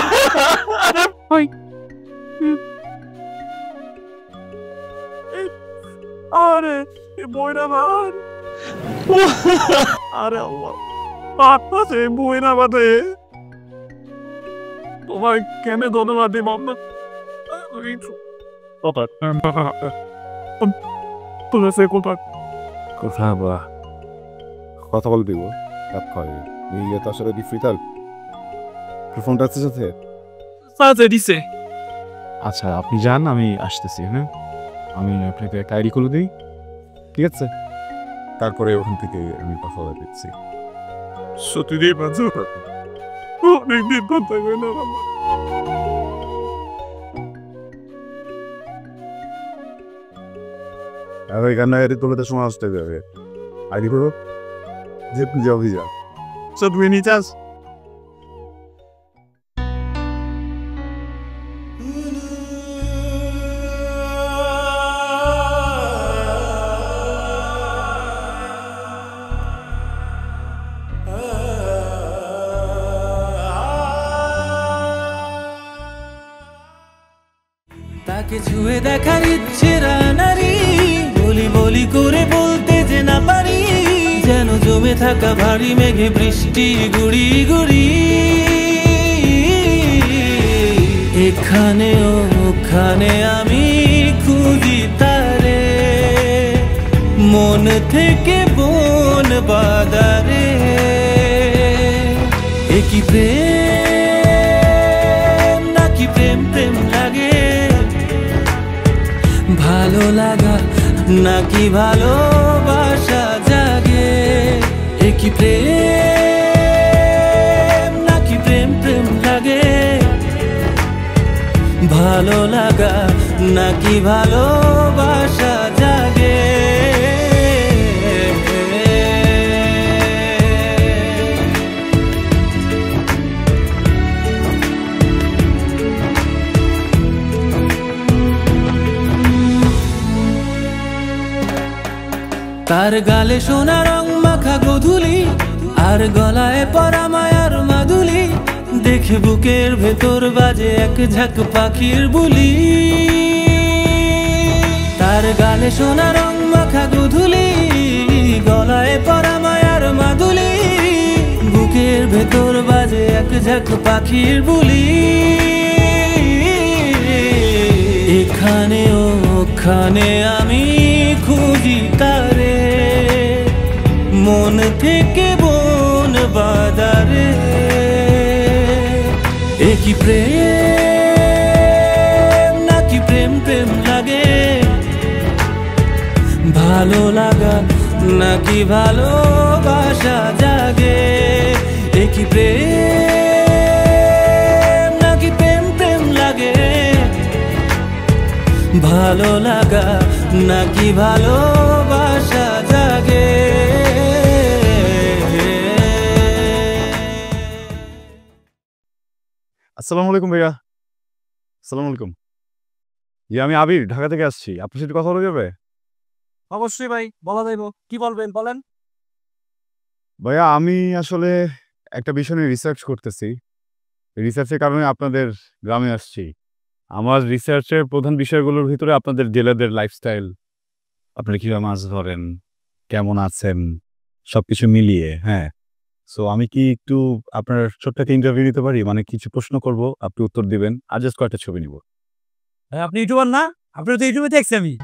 আরে বইটা মান আরে আল্লাহ, পাশে বই না বাদে তোমার কেন ধন্যবাদ দিব আপনার কোথায় বা কথা বল দিব রাত খাওয়াই নিয়ে তো আসলে ডিফিকাল্ট ফোনটা আছে সাথে সাথে দিছে। আচ্ছা আপনি যান, আমি আসতেছি। হ্যাঁ, আমি আপনাকে একটা আইডি করে দিই, ঠিক আছে? তারপরে ওখান থেকে আমি কথা বলে দিচ্ছি। সত্যি দিয়ে পাচ্ছ অনেকদিন কথা কই না আর এখানে আইডি তোলে তো সময় আসতে যাবে। আইডি করো যে যাও যা সো তুমি নিতে আস। তাকে ছুঁয়ে দেখার ইচ্ছেরা নারী, বলি বলি করে বলতে যে না পারি, যেন জমে থাকা ভারী মেঘে বৃষ্টি গুড়ি গুড়ি। এখানে ওখানে আমি খুঁজি তারে, মন থেকে বন বাদারে। একই প্রেম নাকি প্রেম প্রেম লাগে, ভালো লাগা নাকি ভালোবাসা জাগে। একই প্রেম নাকি প্রেম প্রেম লাগে, ভালো লাগা নাকি ভালোবাসা জাগে। তার গালে সোনা রং মাখা গোধূলি, আর গলায় পরা মায়ার মাদুলি, দেখে বুকের ভেতর বাজে এক ঝাঁক পাখির বুলি। তার গালে সোনা রং মাখা গোধূলি, গলায় পরা মায়ার মাদুলি, বুকের ভেতর বাজে এক ঝাঁক পাখির বুলি। এখানে ওখানে আমি খুঁজি তারে, মন থেকে বন বাদারে। একই প্রেম নাকি প্রেম প্রেম লাগে, ভালো লাগা নাকি ভালোবাসা জাগে। একই প্রেম নাকি প্রেম প্রেম লাগে, ভালো লাগা নাকি ভালোবাসা জাগে। আসসালামু আলাইকুম ভাইয়া। আসসালামু আলাইকুম। আমি আবির, ঢাকা থেকে আসছি। আপনার সাথে কথা বলা যাবে? অবশ্যই ভাই, বলা যাইব। কি বলবেন বলেন। ভাইয়া আমি আসলে একটা বিষয় নিয়ে রিসার্চ করতেছি। রিসার্চের কারণে আপনাদের গ্রামে আসছি। আমার রিসার্চের প্রধান বিষয়গুলোর ভিতরে আপনাদের জেলেদের লাইফস্টাইল, আপনারা কীভাবে মাছ ধরেন, কেমন আছেন, সব কিছু মিলিয়ে। হ্যাঁ, সো আমি কি একটু আপনার ছোট্ট একটা ইন্টারভিউ নিতে পারি? মানে কিছু প্রশ্ন করব, আপনি উত্তর দিবেন, আর জাস্ট কয়েকটা ছবি নিব। আপনি ইউটিউবার না? আপনার তো ইউটিউবে দেখছি আমি।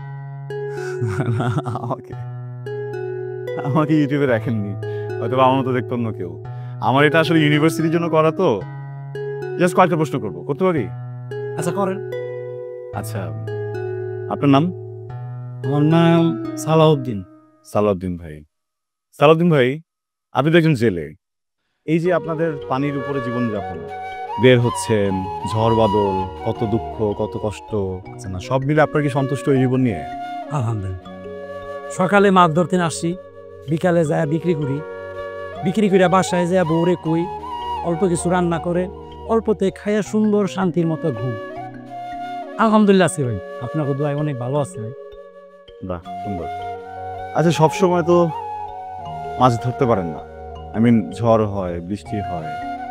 আমাকে ইউটিউবে দেখেননি, হয়তো আমার মতো দেখতো অন্য কেউ। আমার এটা আসলে ইউনিভার্সিটির জন্য করা, তো জাস্ট কয়েকটা প্রশ্ন করবো, করতে পারি? আচ্ছা করেন। আচ্ছা, আপনার নাম? আমার নাম সালাউদ্দিন। সালাউদ্দিন ভাই। সালাউদ্দিন ভাই, আপনি তো একজন জেলে। এই যে আপনাদের পানির উপরে জীবনযাপন, বের হচ্ছেন, ঝড় বাদল, কত দুঃখ, কত কষ্ট, আচ্ছা না, সব মিলে আপনার কি সন্তুষ্ট এই জীবন নিয়ে? আলহামদুলিল্লাহ। সকালে মাছ ধরতে আসি, বিকালে যায় বিক্রি করি, বিক্রি করে বাসায় যায় বউরে কই, অল্প কিছু রান্না করে, অল্পতে খাইয়া সুন্দর শান্তির মতো ঘুম। আলহামদুলিল্লাহ আছে ভাই, আপনাকে দোয়ায় অনেক ভালো আছে ভাই। বাহ, সুন্দর। আচ্ছা, সবসময় তো মাছ ধরতে পারেন না। ঝড় হয়, বৃষ্টি হয়,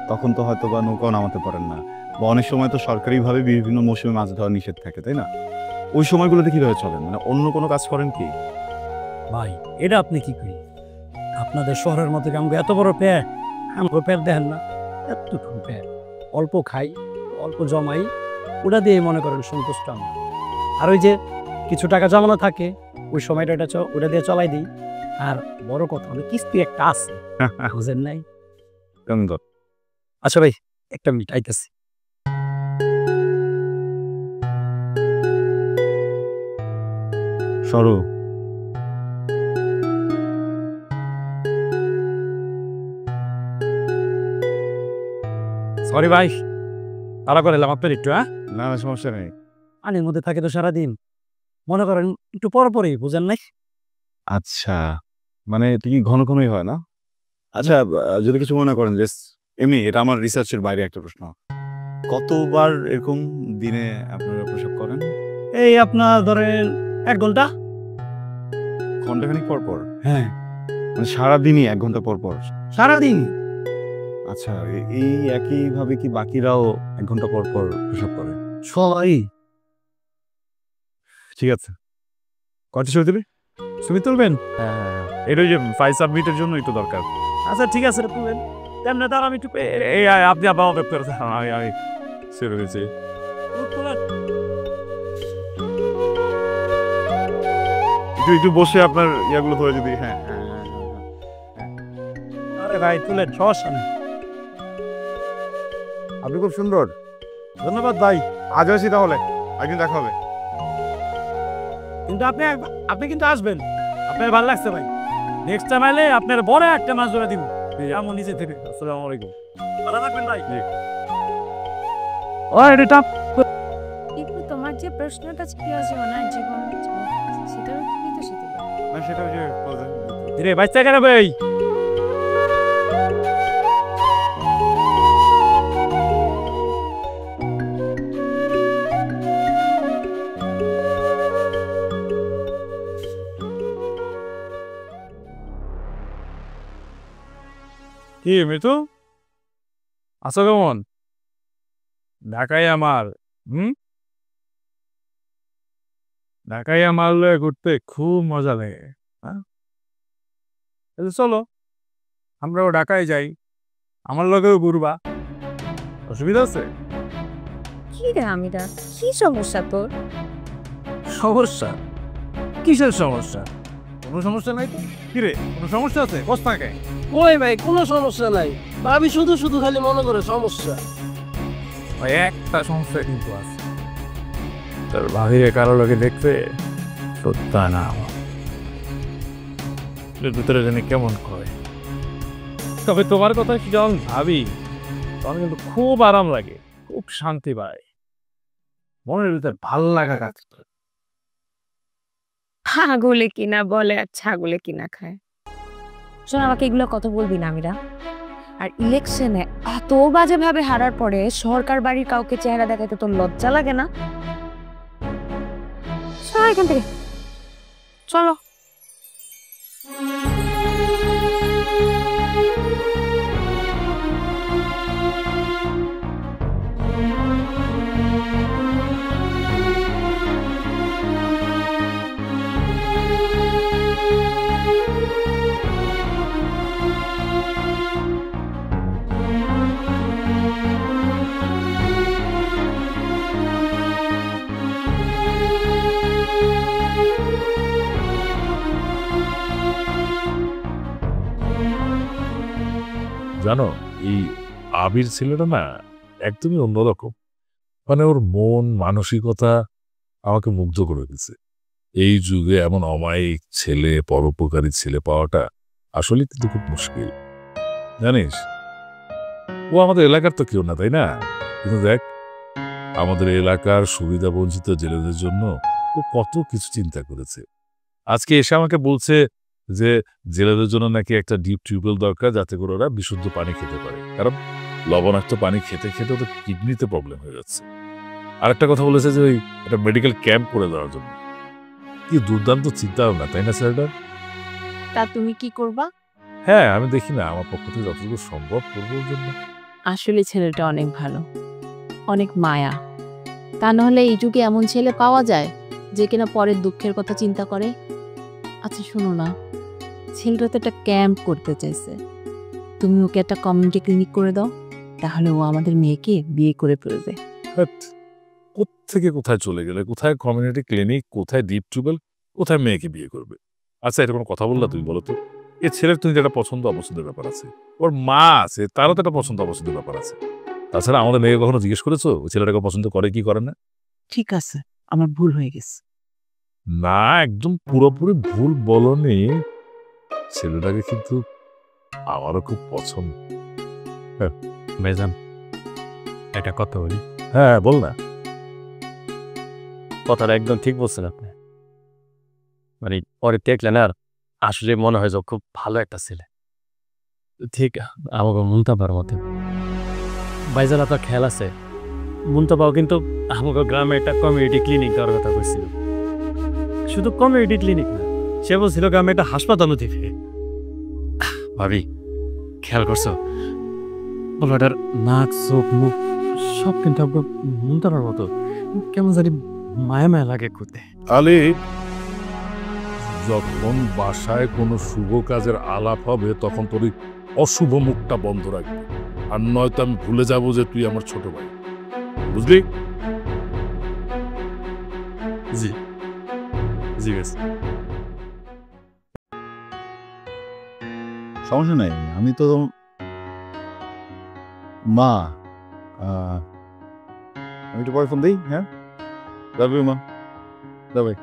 তখন তো হয়তো বা নৌকাও নামাতে পারেন না, বা অনেক সময় তো সরকারিভাবে বিভিন্ন মৌসুমে মাছ ধরা নিষেধ থাকে, তাই না? ওই সময়গুলোতে কিভাবে চলেন? মানে অন্য কোনো কাজ করেন কি? ভাই এটা আপনি কি করি, আপনাদের শহরের মধ্যে আমাকে এত বড় পেট, আমাকে পেট দেখেন না, এতটুকু পেট, অল্প খাই অল্প জমাই, ওটা দিয়ে মনে করেন সন্তুষ্ট আমরা। আর ওই যে কিছু টাকা জমানো থাকে ওই সময়টা ওটা দিয়ে চলাই দিই। আর বড় কথা হলো কিস্তি একটা আছে, বুঝেন নাই? সুন্দর। আচ্ছা ভাই, একটা মিনিট আইতেছি। সরু, সরি ভাই, তারা করে এলাম আপনার একটু। হ্যাঁ, না না সমস্যা নেই। পানির মধ্যে থাকে তো সারাদিন, মনে করেন একটু পরপরই, বুঝেন নাই? আচ্ছা, মানে তুই ঘন ঘনই হয় না? আচ্ছা, যদি কিছু মনে করেন, জাস্ট এমনি, এটা আমার রিসার্চের বাইরে একটা প্রশ্ন। কতবার এরকম দিনে আপনারা প্রসব করেন? এই আপনার ধরেন 1 ঘন্টা। ঘন্টাখানিক পর পর? হ্যাঁ, মানে সারাদিনই 1 ঘন্টা পর পর? সারাদিন। আচ্ছা, এই একইভাবে কি বাকিরাও 1 ঘন্টা পর পর প্রসব করে? সবাই। ঠিক আছে, কয়টা ছবি দিবি? ছবি তুলবেন? এটা ওই যে ফাইল সাবমিটের জন্য একটু দরকার। আচ্ছা ঠিক আছে, তুলবেন। তেমনি তার আমি একটু এই আপনি আবার ওয়েব করে আমি শুরু হয়েছি। একটু বসে আপনার ইয়াগুলো ধরে যদি। হ্যাঁ, আরে ভাই তুলেন, সমস্যা নেই। আপনি খুব সুন্দর, ধন্যবাদ ভাই। আজ আসি তাহলে, একদিন দেখা হবে। কিন্তু আপনি কিন্তু আসবেন, আপনার ভালো লাগছে ভাই। নেক্সট টাইম আইলে আপনার বড় একটা মাছ ধরে দিব আমার নিচে থেকে। আসসালামু আলাইকুম, ভালো থাকবেন ভাই। ও এটা কিন্তু তোমার যে প্রশ্নটা ছিল যে ওনার জীবন, সেটার কি তো সেটা না, সেটা ওই যে রে বাচ্চা কেন ভাই? কি মিতু, আছো কেমন? ঢাকায় আমার ঢাকায় আমার ঘুরতে খুব মজা লাগে। হ্যাঁ, চলো আমরাও ঢাকায় যাই, আমার লগেও ঘুরবা, অসুবিধা আছে? কি রে আমিরা, কি সমস্যা তোর? সমস্যা? কিসের সমস্যা? কোনো সমস্যা নাই তো। কিরে, কোনো সমস্যা আছে? বস থাকে। ওই ভাই কোনো সমস্যা নাই, ভাবি শুধু শুধু খালি মনে করে সমস্যা। ওই একটা সমস্যা কিন্তু আছে, তোর ভাবিরে কারো লোকে দেখতে সত্যা না আমার ভিতরে জানি কেমন করে। তবে তোমার কথা কি যখন ভাবি তখন কিন্তু খুব আরাম লাগে, খুব শান্তি পায়, মনের ভিতরে ভাল লাগা কাজ করে। ছাগলে কিনা বলে আর ছাগলে কিনা খায়। শোন, আমাকে এগুলো কথা বলবি না আমিরা। আর ইলেকশনে এত বাজে ভাবে হারার পরে সরকার বাড়ির কাউকে চেহারা দেখাতে তোর লজ্জা লাগে না? চল এখান থেকে, চলো। জানো, এই আবির ছেলেটা না একদমই অন্যরকম, মানে ওর মন মানসিকতা আমাকে মুগ্ধ করে দিচ্ছে। এই যুগে এমন অমায়িক ছেলে, পরোপকারী ছেলে পাওয়াটা আসলে কিন্তু খুব মুশকিল, জানিস। ও আমাদের এলাকার তো কেউ না, তাই না? কিন্তু দেখ, আমাদের এলাকার সুবিধা বঞ্চিত জেলেদের জন্য ও কত কিছু চিন্তা করেছে। আজকে এসে আমাকে বলছে যে জেলেদের জন্য নাকি একটা ডিপ টিউবওয়েল দরকার, যাতে করে ওরা বিশুদ্ধ পানি খেতে পারে, কারণ লবণাক্ত পানি খেতে খেতে ওদের কিডনিতে প্রবলেম হয়ে যাচ্ছে। আর একটা কথা বলেছে যে ওই একটা মেডিকেল ক্যাম্প করে দেওয়ার জন্য। কি দুর্দান্ত চিন্তা ভাবনা, তাই না স্যারটা? তা তুমি কি করবা? হ্যাঁ, আমি দেখি না আমার পক্ষ থেকে যতটুকু সম্ভব করবো ওর জন্য। আসলে ছেলেটা অনেক ভালো, অনেক মায়া। তা নাহলে এই যুগে এমন ছেলে পাওয়া যায় যে কিনা পরের দুঃখের কথা চিন্তা করে। আচ্ছা শোনো না, ছেলেটা তো একটা ক্যাম্প করতে চাইছে, তুমি ওকে একটা কমিউনিটি ক্লিনিক করে দাও, তাহলে ও আমাদের মেয়েকে বিয়ে করে ফেলবে। কোত্থেকে কোথায় চলে গেলে, কোথায় কমিউনিটি ক্লিনিক, কোথায় ডিপ টিউবওয়েল, কোথায় মেয়েকে বিয়ে করবে? আচ্ছা, এটা কোনো কথা বললা তুমি বলো তো? এ ছেলের তুমি একটা পছন্দ অপছন্দের ব্যাপার আছে, ওর মা আছে, তারও তো একটা পছন্দ অপছন্দের ব্যাপার আছে। তাছাড়া আমাদের মেয়েকে কখনো জিজ্ঞেস করেছো ওই ছেলেটাকে পছন্দ করে কি করে না? ঠিক আছে, আমার ভুল হয়ে গেছে। না, একদম পুরোপুরি ভুল বলনি। ছেলেটাকে কিন্তু আমারও খুব পছন্দ। ভাইজান একটা কথা বলি। হ্যাঁ, বল না। কথাটা একদম ঠিক বলছেন আপনি। মানে পরে দেখলেন আর আসলে মনে হয় যে খুব ভালো একটা ছেলে, ঠিক আমাকে মুন্তাবার মতে। ভাইজান আপনার খেয়াল আছে, মুন্তাবাও কিন্তু আমাকে গ্রামে একটা কমিউনিটি ক্লিনিক দেওয়ার কথা বলছিল। শুধু কমিউনিটি ক্লিনিক না, সে বলছিল গ্রামে একটা হাসপাতালও দিবে। ভাবি, খেয়াল করছো ওটার নাক, চোখ, মুখ সব কিন্তু আপনার মুন্তাবার মতো। কেমন জানি মায়া মায়া লাগে করতে। আলী, যখন বাসায় কোনো শুভ কাজের আলাপ হবে তখন তোর অশুভ মুখটা বন্ধ রাখবি, আর নয়তো আমি ভুলে যাব যে তুই আমার ছোট ভাই, বুঝলি? জি জি বেশ। সমস্যা নাই, আমি তো মা। আমি একটু পরে ফোন দিই। হ্যাঁ, লাভ ইউ মা, বাই।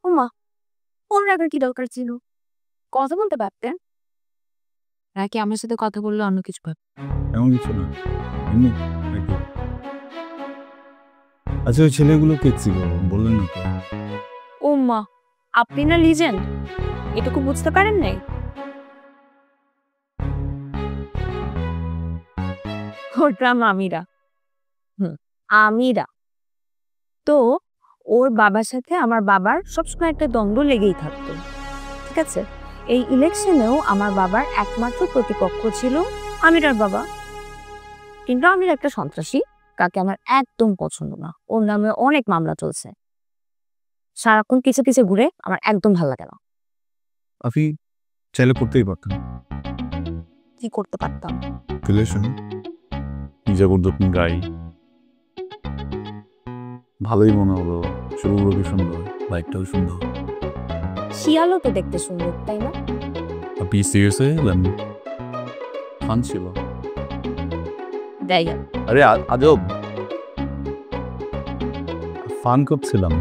ও মা, ফোন রাখার কি দরকার ছিল? কথা বলতে পারতেন। রাকি আমার সাথে কথা বললে অন্য কিছু ভাব। এমন কিছু না, এমনি। আচ্ছা, ওই ছেলেগুলো কে ছিল বললেন না তো? ও মা, আপনি না লিজেন্ড, এটুকু বুঝতে পারেন নাই? ওটা মামিরা। আমিরা। তো ওর বাবার সাথে আমার বাবার সবসময় একটা দ্বন্দ্ব লেগেই থাকতো, ঠিক আছে? এই ইলেকশনেও আমার বাবার একমাত্র প্রতিপক্ষ ছিল আমিরার বাবা। কিন্তু আমির একটা সন্ত্রাসী, কাকে আমার একদম পছন্দ না। ওর নামে অনেক মামলা চলছে, সারাক্ষণ কিছু কিছু ঘুরে, আমার একদম ভালো লাগে না। আপনি চাইলে করতেই পারতেন। কি করতে পারতাম? রিলেশন নিজে করতে গাই ভালোই মনে হলো। শুভগুলোকে সুন্দর, বাইকটাও সুন্দর, শিয়ালও তো দেখতে সুন্দর, তাই না? আপনি সিরিয়াসলি ফান ছিল। আরে আজব, ফান করছিলাম।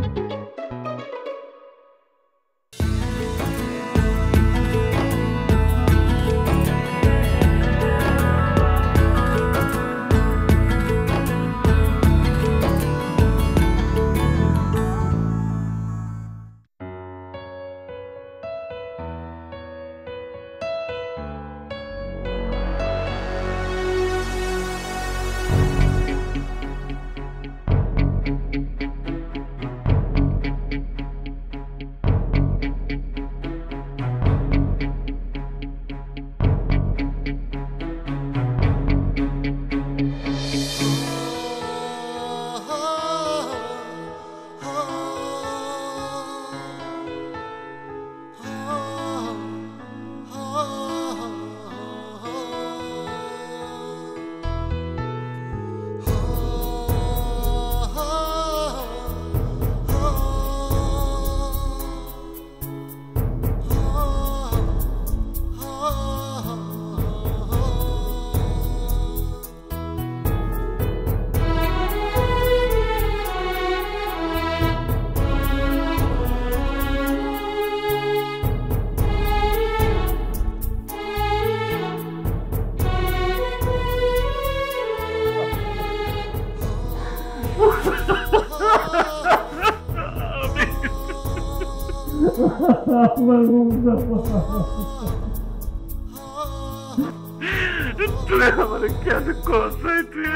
তুই আমার কেন কোথায়, তুই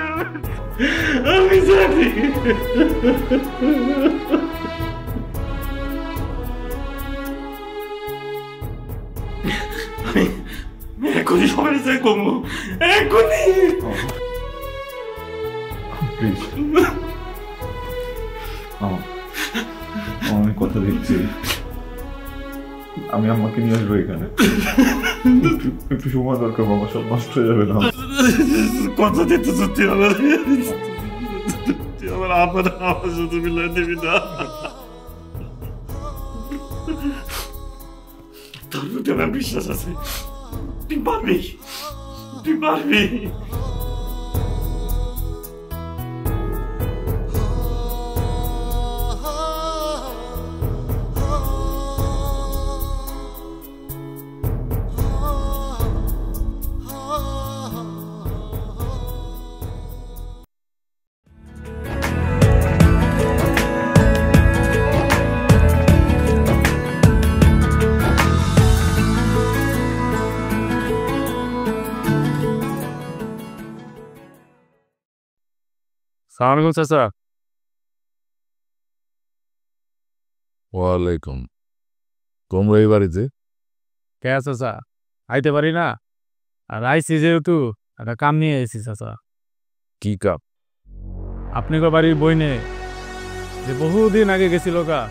আমি জানি। আমি এখনই সবাই চাই কমু, এখনই। আমি কথা দিচ্ছি, আমি আম্মাকে নিয়ে আসবো এখানে। একটু সময় দরকার বাবা, সব নষ্ট হয়ে যাবে না। কথা দিতে সত্যি আমার আমার সাথে মিলাই দিবি না। তোর প্রতি আমার বিশ্বাস আছে, তুই পারবি, তুই পারবি। সালামালাইকুম চাচা। ওয়ালাইকুম। তোমরা এই বাড়িতে? কে চাচা, আইতে পারি না? আর আইসি যেহেতু একটা কাম নিয়ে আইসি চাচা। কি কাপ? আপনি বাড়ির বইনে যে বহুদিন আগে গেছিল কা,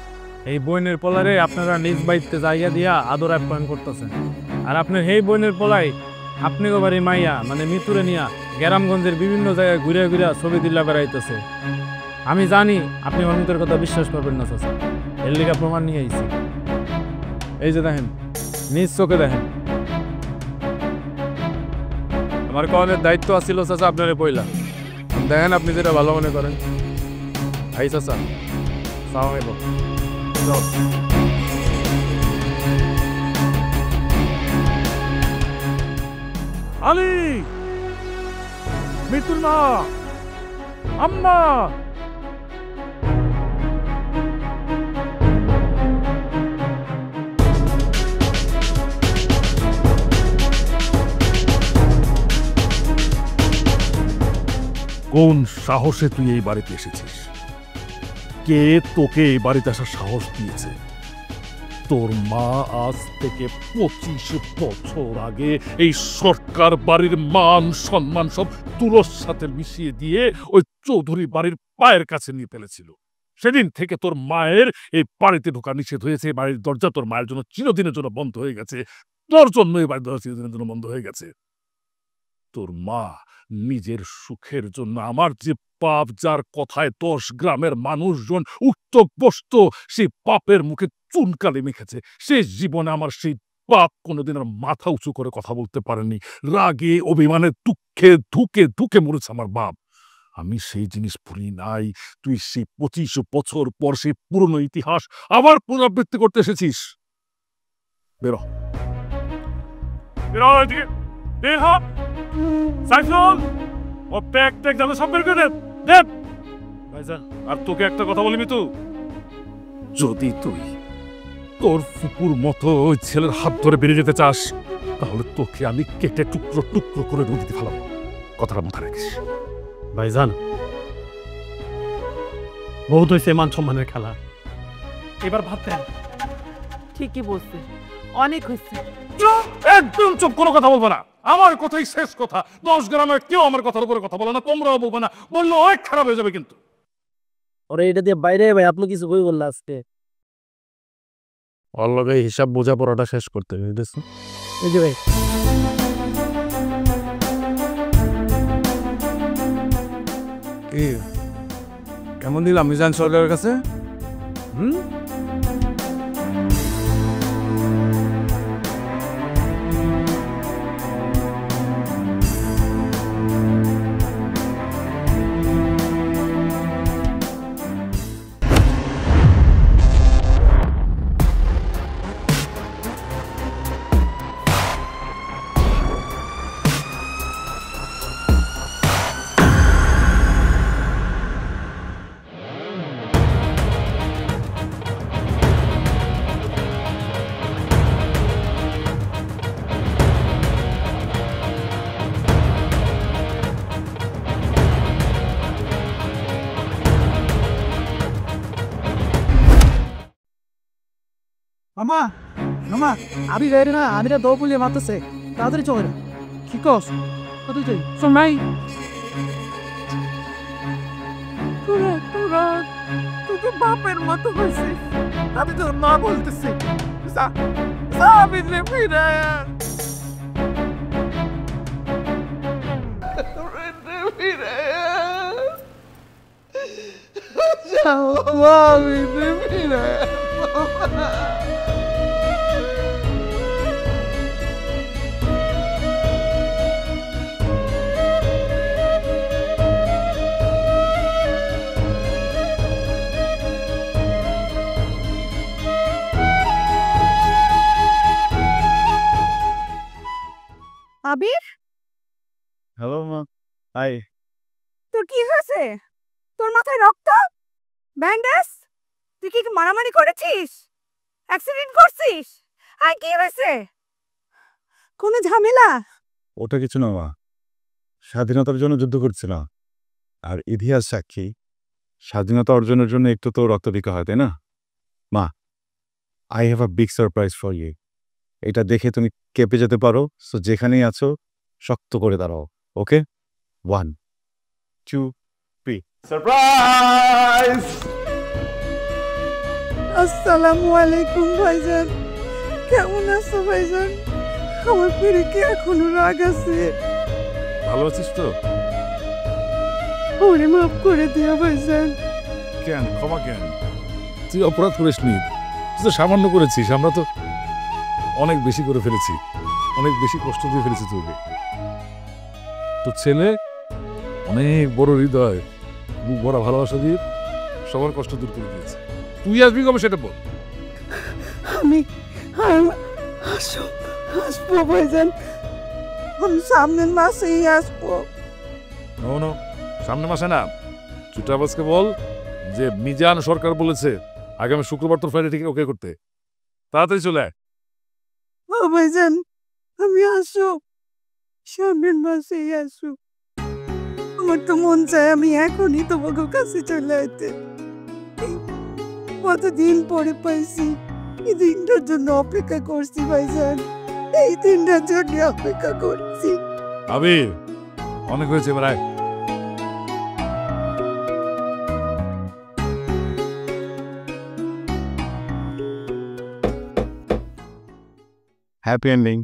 এই বইনের পোলারে আপনারা নিজ বাড়িতে জায়গা দিয়া আদর আপ্যায়ন করতেছেন। আর আপনার এই বইনের পোলাই আপনি বাড়ির মাইয়া মানে মৃত্যুরে নিয়া গ্রামগঞ্জের বিভিন্ন জায়গায় ঘুরে ঘুরে ছবি দিল্লা বেড়াইতেছে। আমি জানি আপনি মানুষের কথা বিশ্বাস করবেন না চাচা, এর লিগা প্রমাণ নিয়ে আইছি। এই যে দেখেন, নিজ চোখে দেখেন। আমার কনের দায়িত্ব আছিল চাচা আপনারে পয়লা, দেখেন আপনি যেটা ভালো মনে করেন। আই চাচা, সালাম আলাইকুম। আলী, মৃত্যুর মা, আম্মা। কোন সাহসে তুই এই বাড়িতে এসেছিস? কে তোকে এই বাড়িতে আসার সাহস দিয়েছে? তোর মা আজ থেকে 25 বছর আগে এই সরকার বাড়ির মান সম্মান সব তুলোর সাথে মিশিয়ে দিয়ে ওই চৌধুরী বাড়ির পায়ের কাছে নিয়ে ফেলেছিল। সেদিন থেকে তোর মায়ের এই বাড়িতে ঢোকা নিষেধ হয়েছে। এই বাড়ির দরজা তোর মায়ের জন্য চিরদিনের জন্য বন্ধ হয়ে গেছে। তোর জন্য এই বাড়ির দরজা চিরদিনের জন্য বন্ধ হয়ে গেছে। তোর মা নিজের সুখের জন্য আমার যে পাপ, যার কথায় 10 গ্রামের মানুষজন উক্ত বসত, সেই পাপের মুখে চুনকালি মেখেছে। সে জীবনে আমার সেই পাপ কোনোদিন আর মাথা উঁচু করে কথা বলতে পারেনি। রাগে অভিমানে দুঃখে ধুকে ধুকে মরেছে আমার বাপ। আমি সেই জিনিস ভুলি নাই। তুই সেই 25 বছর পর সেই পুরনো ইতিহাস আবার পুনরাবৃত্তি করতে এসেছিস। বেরো, বেরো এদিকে, বের হ। সাইফুল, ও প্যাক ট্যাক যাবে সব বের করে দে। ভাইজান, আর তোকে একটা কথা বলি মিতু, যদি তুই তোর ফুপুর মতো ওই ছেলের হাত ধরে বেরিয়ে যেতে চাস, তাহলে তোকে আমি কেটে টুকরো টুকরো করে নদীতে ফেলাবো। কথাটা মাথায় রাখিস। ভাইজান, বহুত হয়েছে মান সম্মানের খেলা, এবার ভাত দেন। ঠিকই বলছে, অনেক হয়েছে। একদম চুপ, কোনো কথা বলবো না। আমার কথাই শেষ কথা। 10 গ্রামের কেউ আমার কথার উপরে কথা বলে না, তোমরাও বলবো না। বললে অনেক খারাপ হয়ে যাবে কিন্তু। ওরে এটা দিয়ে বাইরে ভাই, আপনি কিছু কই বললা আজকে? ওর লগে হিসাব বোঝাপড়াটা শেষ করতে হবে। এই যে ভাই, কি কেমন দিলাম মিজান সরকারের কাছে? মামা, মামা, আমি যাই না, আমি দৌ পুলিয়ে মারতেছে, তাড়াতাড়ি চলে। কি কস? কোথায় যাই? শোনাই তোরা তোরা তুই তো বাপের মতো হয়েছিস। আমি তোর মা বলতেছি, সাবিরে ফিরায়া সাবিরে ফিরায়া আবির, হ্যালো মা, হাই। তোর কি হয়েছে? তোর মাথায় রক্ত, ব্যান্ডেজ? তুই কি মারামারি করেছিস? অ্যাক্সিডেন্ট করছিস? আর কি হয়েছে? কোনো ঝামেলা? ওটা কিছু না মা, স্বাধীনতার জন্য যুদ্ধ করছিলাম। আর ইতিহাস সাক্ষী, স্বাধীনতা অর্জনের জন্য একটু তো রক্ত দিতে হয়, তাই না? মা, I have a big surprise for you. এটা দেখে তুমি কেঁপে যেতে পারো, সো যেখানেই আছো শক্ত করে দাঁড়াও, ওকে? 1 2 3 সারপ্রাইজ! আসসালামু আলাইকুম ভাইজান, কেমন আছো ভাইজান? আমার পেরে কি এখনো রাগ আছে? ভালো আছিস তো? ওরে মাফ করে দিও ভাইজান। কেন ক্ষমা কেন? তুই অপরাধ করিস নি, তুই তো সামান্য করেছিস। আমরা তো অনেক বেশি করে ফেলেছি, অনেক বেশি কষ্ট দিয়ে ফেলেছি তোকে। তোর ছেলে অনেক বড় হৃদয়, বুক ভরা ভালোবাসা দিয়ে সবার কষ্ট দূর করে দিয়েছে। তুই আসবি কবে সেটা বল। আমি আসবো ভাইজান, আমি সামনের মাসেই আসবো। নো, সামনে মাসে না, চুটাবাসকে বল যে মিজান সরকার বলেছে আগামী শুক্রবার তোর ফ্লাইটে টিকিট ওকে করতে। তাড়াতাড়ি চলে আয়। ও ভাইজান, আমি আসো, সামনের মাসেই আসো। আমার তো মন চায় আমি এখনই তোমাকে কাছে চলে আইতে। কতদিন পরে পাইছি, এই দিনটার জন্য অপেক্ষা করছি ভাইজান, এই দিনটার জন্য অপেক্ষা করছি। আবির, অনেক হয়েছে, এবার আয়। Happy ending.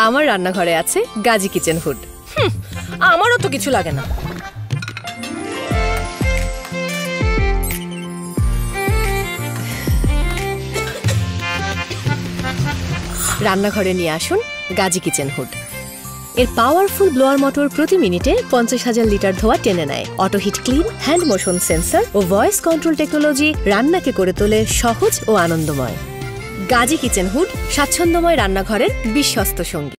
আমার রান্নাঘরে আছে গাজী কিচেন হুড। আমারও তো কিছু লাগে না। রান্নাঘরে নিয়ে আসুন গাজী কিচেন হুড। এর পাওয়ারফুল ব্লোয়ার মোটর প্রতি মিনিটে 50,000 লিটার ধোয়া টেনে নেয়। Auto heat clean, hand motion sensor ও ভয়েস কন্ট্রোল টেকনোলজি রান্নাকে করে তোলে সহজ ও আনন্দময়। গাজী কিচেন হুড স্বাচ্ছন্দ্যময় রান্নাঘরের বিশ্বস্ত সঙ্গী।